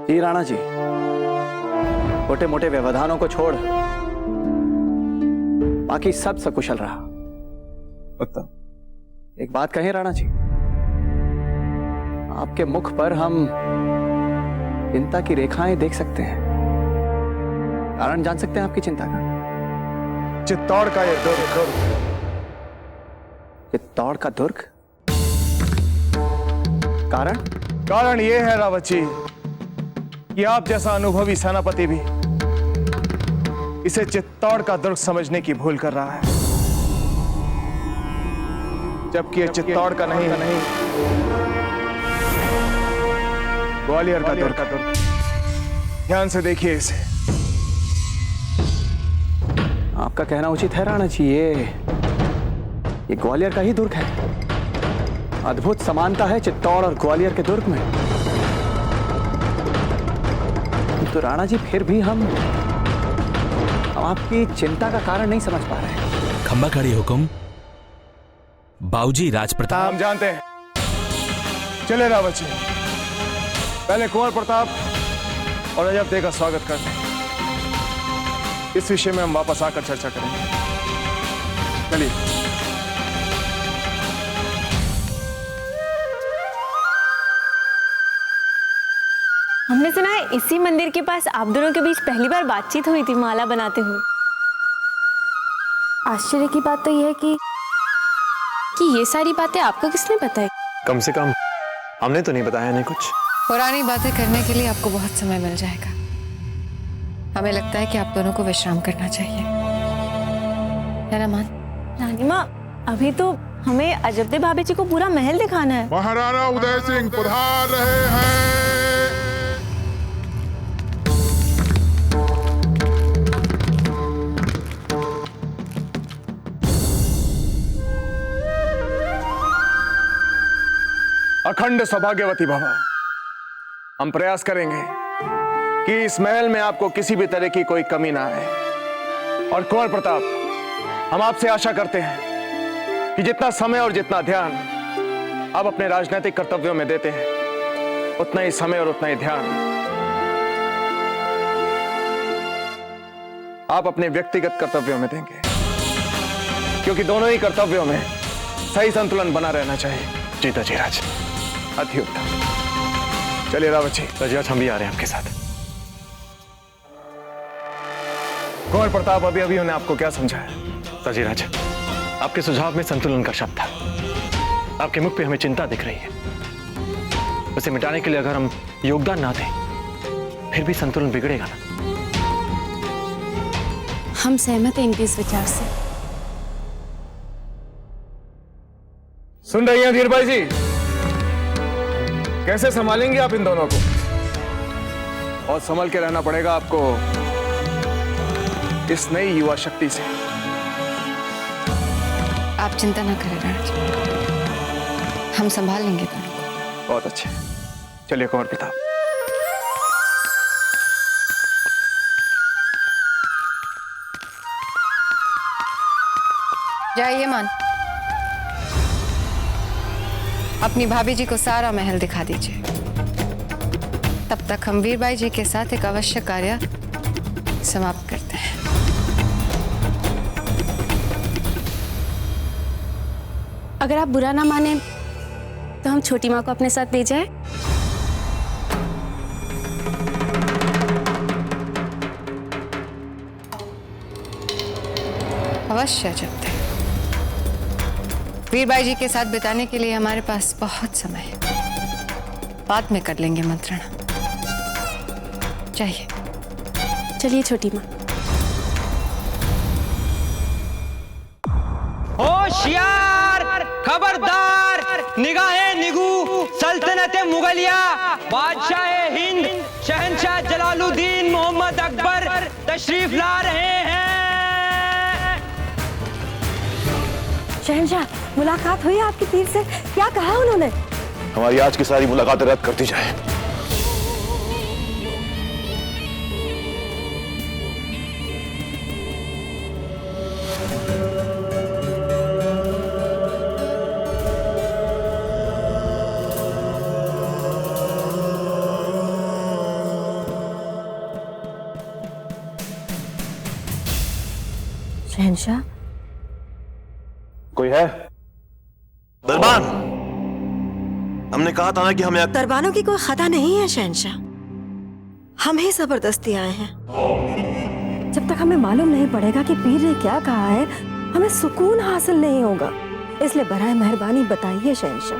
जी राणा जी, छोटे मोटे व्यवधानों को छोड़ बाकी सब सकुशल रहा। उत्तम। एक बात कहें राणा जी, आपके मुख पर हम चिंता की रेखाएं देख सकते हैं। कारण जान सकते हैं आपकी चिंता का? चित्तौड़ का यह दुर्ग। चित्तौड़ का दुर्ग? कारण? कारण यह है रावत जी कि आप जैसा अनुभवी सेनापति भी इसे चित्तौड़ का दुर्ग समझने की भूल कर रहा है, जबकि यह चित्तौड़ का नहीं ग्वालियर का दुर्ग। ध्यान से देखिए इसे। आपका कहना उचित है राणा जी, ये ग्वालियर का ही दुर्ग है। अद्भुत समानता है चित्तौड़ और ग्वालियर के दुर्ग में। तो राणा जी, फिर भी हम आपकी चिंता का कारण नहीं समझ पा रहे। खंबा खड़ी हुकुम। बाऊजी राजप्रताप। हम जानते हैं। चले रावत जी, पहले कुंवर प्रताप और अजब देव का स्वागत करते हैं। इस विषय में हम वापस आकर चर्चा करेंगे। चलिए। हमने सुना है इसी मंदिर के पास आप दोनों के बीच पहली बार बातचीत हुई थी माला बनाते हुए। आश्चर्य की बात तो यह है कि ये सारी बातें आपको किसने बताई? कम से कम हमने तो नहीं बताया नहीं कुछ। पुरानी बातें करने के लिए आपको बहुत समय मिल जाएगा। हमें लगता है कि आप दोनों को विश्राम करना चाहिए, है ना मान? रानी माँ, अभी तो हमें अजबदेव भाभी जी को पूरा महल दिखाना है। महाराणा उदय सिंह पधार रहे हैं। अखंड सौभाग्यवती भव। हम प्रयास करेंगे कि इस महल में आपको किसी भी तरह की कोई कमी ना आए। और कुंवर प्रताप, हम आपसे आशा करते हैं कि जितना समय और जितना ध्यान आप अपने राजनीतिक कर्तव्यों में देते हैं, उतना ही समय और उतना ही ध्यान आप अपने व्यक्तिगत कर्तव्यों में देंगे, क्योंकि दोनों ही कर्तव्यों में सही संतुलन बना रहना चाहिए। जी तजीराज, अति उत्तम। चलिए रावत जी। तजीराज, हम भी आ रहे हैं आपके साथ। कुंवर प्रताप, अभी अभी उन्हें आपको क्या समझाया? तजीराज, आपके सुझाव में संतुलन का शब्द था। आपके मुख पे हमें चिंता दिख रही है। उसे मिटाने के लिए अगर हम योगदान ना दें, फिर भी संतुलन बिगड़ेगा ना। हम सहमत हैं इनके इस विचार से। सुन रही हैं धीरभाई जी? कैसे संभालेंगे आप इन दोनों को? और संभल के रहना पड़ेगा आपको इस नई युवा शक्ति से। आप चिंता ना करें राणा जी, हम संभाल लेंगे दोनों को। बहुत अच्छे। चलिए कुंवर प्रताप। जाइए मान, अपनी भाभी जी को सारा महल दिखा दीजिए। तब तक हम वीरबाई जी के साथ एक आवश्यक कार्य समाप्त करते हैं। अगर आप बुरा ना माने तो हम छोटी माँ को अपने साथ ले जाएं? अवश्य जब तक वीरबाई जी के साथ बिताने के लिए हमारे पास बहुत समय है। बाद में कर लेंगे मंत्रणा। चाहिए। चलिए छोटी माँ। होशियार, खबरदार, निगाहे निगू, सल्तनत मुगलिया, बादशाह हिंद, शहंशाह जलालुद्दीन मोहम्मद अकबर तशरीफ ला रहे हैं। शहंशाह, मुलाकात हुई आपकी पीर से? क्या कहा उन्होंने? हमारी आज की सारी मुलाकातें रद्द कर दी जाए। शहंशाह, कोई है? दरबान, हमने कहा था ना कि हमें दरबानों की कोई खता नहीं है शहंशाह, हम ही जबरदस्ती आए हैं। जब तक हमें मालूम नहीं पड़ेगा कि पीर ने क्या कहा है, हमें सुकून हासिल नहीं होगा। इसलिए बराए मेहरबानी बताइए शहंशाह।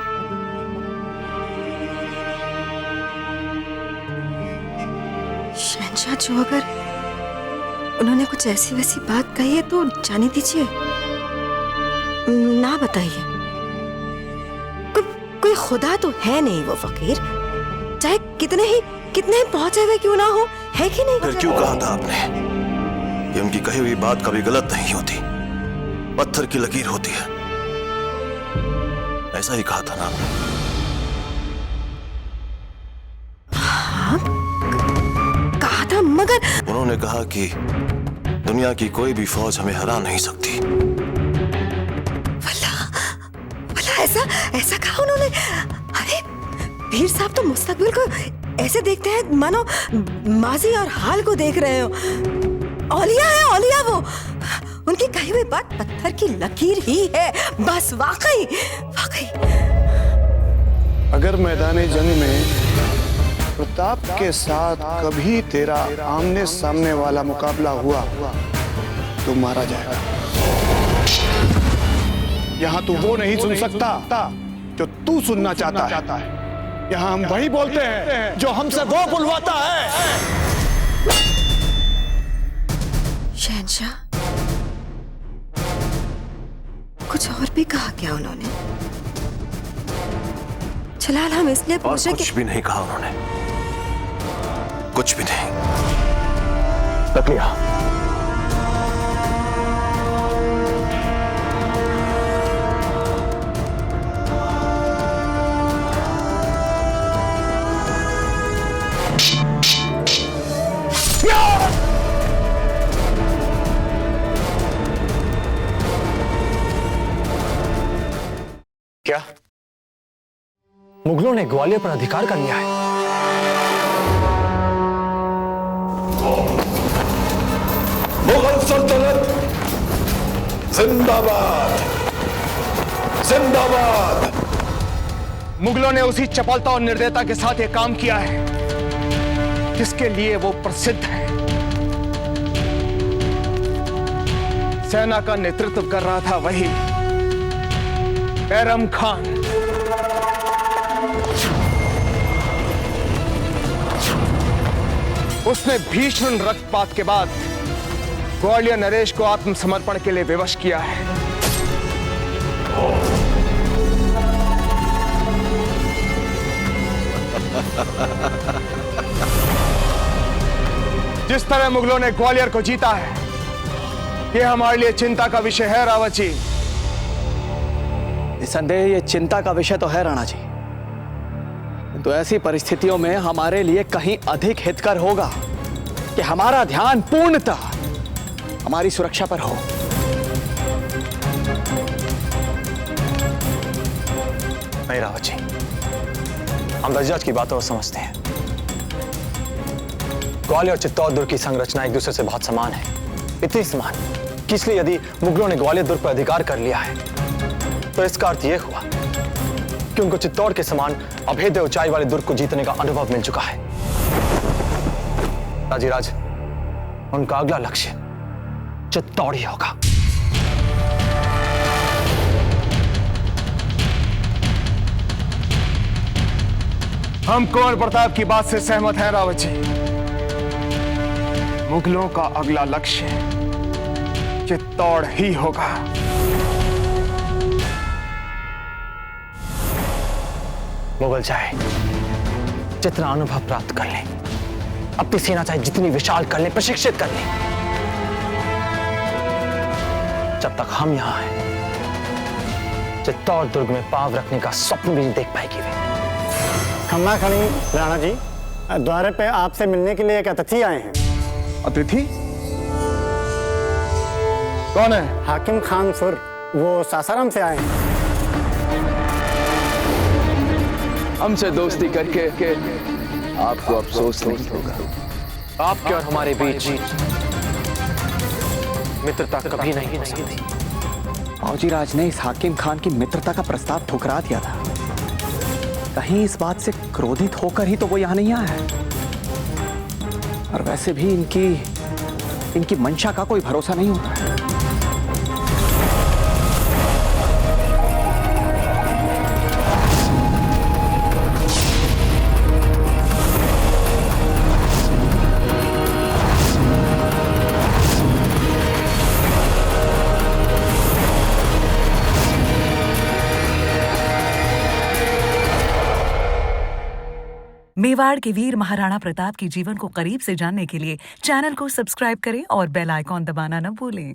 शहंशाह, जो अगर उन्होंने कुछ ऐसी वैसी बात कही है तो जाने दीजिए, ना बताइए। कोई खुदा तो है नहीं वो फकीर, चाहे कितने ही पहुंचे हुए क्यों ना हो, है कि नहीं? फिर क्यों कहा था आपने कि उनकी कही हुई बात कभी गलत नहीं होती, पत्थर की लकीर होती है? ऐसा ही कहा था ना आपने? हाँ, कहा था, मगर उन्होंने कहा कि दुनिया की कोई भी फौज हमें हरा नहीं सकती। ऐसा कहा उन्होंने? अरे पीर साहब तो मुस्तकबिल को ऐसे देखते हैं मानो माजी और हाल को देख रहे हो। औलिया है, औलिया वो। उनकी कही हुई बात पत्थर की लकीर ही है, बस। वाकई। अगर मैदान जंग में प्रताप के साथ कभी तेरा आमने सामने वाला मुकाबला हुआ तो मारा जाएगा। यहाँ तू वो नहीं सुन सकता जो तू सुनना चाहता है। यहाँ हम वही बोलते हैं जो हमसे वो बुलवाता है। शहंशाह, कुछ और भी कहा क्या उन्होंने? जलाल, हम इसलिए पूछ रहे कुछ भी नहीं कहा उन्होंने, कुछ भी नहीं। रख लिया। क्या मुगलों ने ग्वालियर पर अधिकार कर लिया है? मुगल सल्तनत जिंदाबाद, जिंदाबाद। मुगलों ने उसी चपलता और निर्दयता के साथ ये काम किया है जिसके लिए वो प्रसिद्ध है। सेना का नेतृत्व कर रहा था वही बैरम खान। उसने भीषण रक्तपात के बाद ग्वालियर नरेश को आत्मसमर्पण के लिए विवश किया है। जिस तरह मुगलों ने ग्वालियर को जीता है, यह हमारे लिए चिंता का विषय है रावत जी। निसंदेह ये चिंता का विषय तो है राणा जी, तो ऐसी परिस्थितियों में हमारे लिए कहीं अधिक हितकर होगा कि हमारा ध्यान पूर्णतः हमारी सुरक्षा पर हो। नहीं रावत जी, हम दज्जाज की बातों को समझते हैं। ग्वालियर और चित्तौड़ दुर्ग की संरचना एक दूसरे से बहुत समान है, इतनी समान कि इसलिए यदि मुगलों ने ग्वालियर दुर्ग पर अधिकार कर लिया है तो इसका अर्थ यह हुआ कि उनको चित्तौड़ के समान अभेद्य ऊंचाई वाले दुर्ग को जीतने का अनुभव मिल चुका है। राजीराज, उनका अगला लक्ष्य चित्तौड़ ही होगा। हम कुंवर प्रताप की बात से सहमत हैं रावत जी। मुगलों का अगला लक्ष्य चित्तौड़ ही होगा। मुगल चाहे जितना अनुभव प्राप्त कर लें, अपनी सेना चाहे जितनी विशाल कर लें, प्रशिक्षित कर लें, जब तक हम यहां हैं चित्तौड़ दुर्ग में पांव रखने का स्वप्न भी नहीं देख पाएगी वे। खम्मा खड़ी राणा जी, द्वार पे आपसे मिलने के लिए एक अतिथि आए हैं। अतिथि कौन है? हाकिम खान सुर, वो सासाराम से आए हैं। हमसे दोस्ती करके आपको अफसोस नहीं होगा। आपके और हमारे बीच मित्रता कभी नहीं हो सकती। फौजीराज ने इस हाकिम खान की मित्रता का प्रस्ताव ठुकरा दिया था। कहीं इस बात से क्रोधित होकर ही तो वो यहां नहीं आया है। और वैसे भी इनकी मंशा का कोई भरोसा नहीं होता है। मेवाड़ के वीर महाराणा प्रताप के जीवन को करीब से जानने के लिए चैनल को सब्सक्राइब करें और बेल आइकॉन दबाना न भूलें।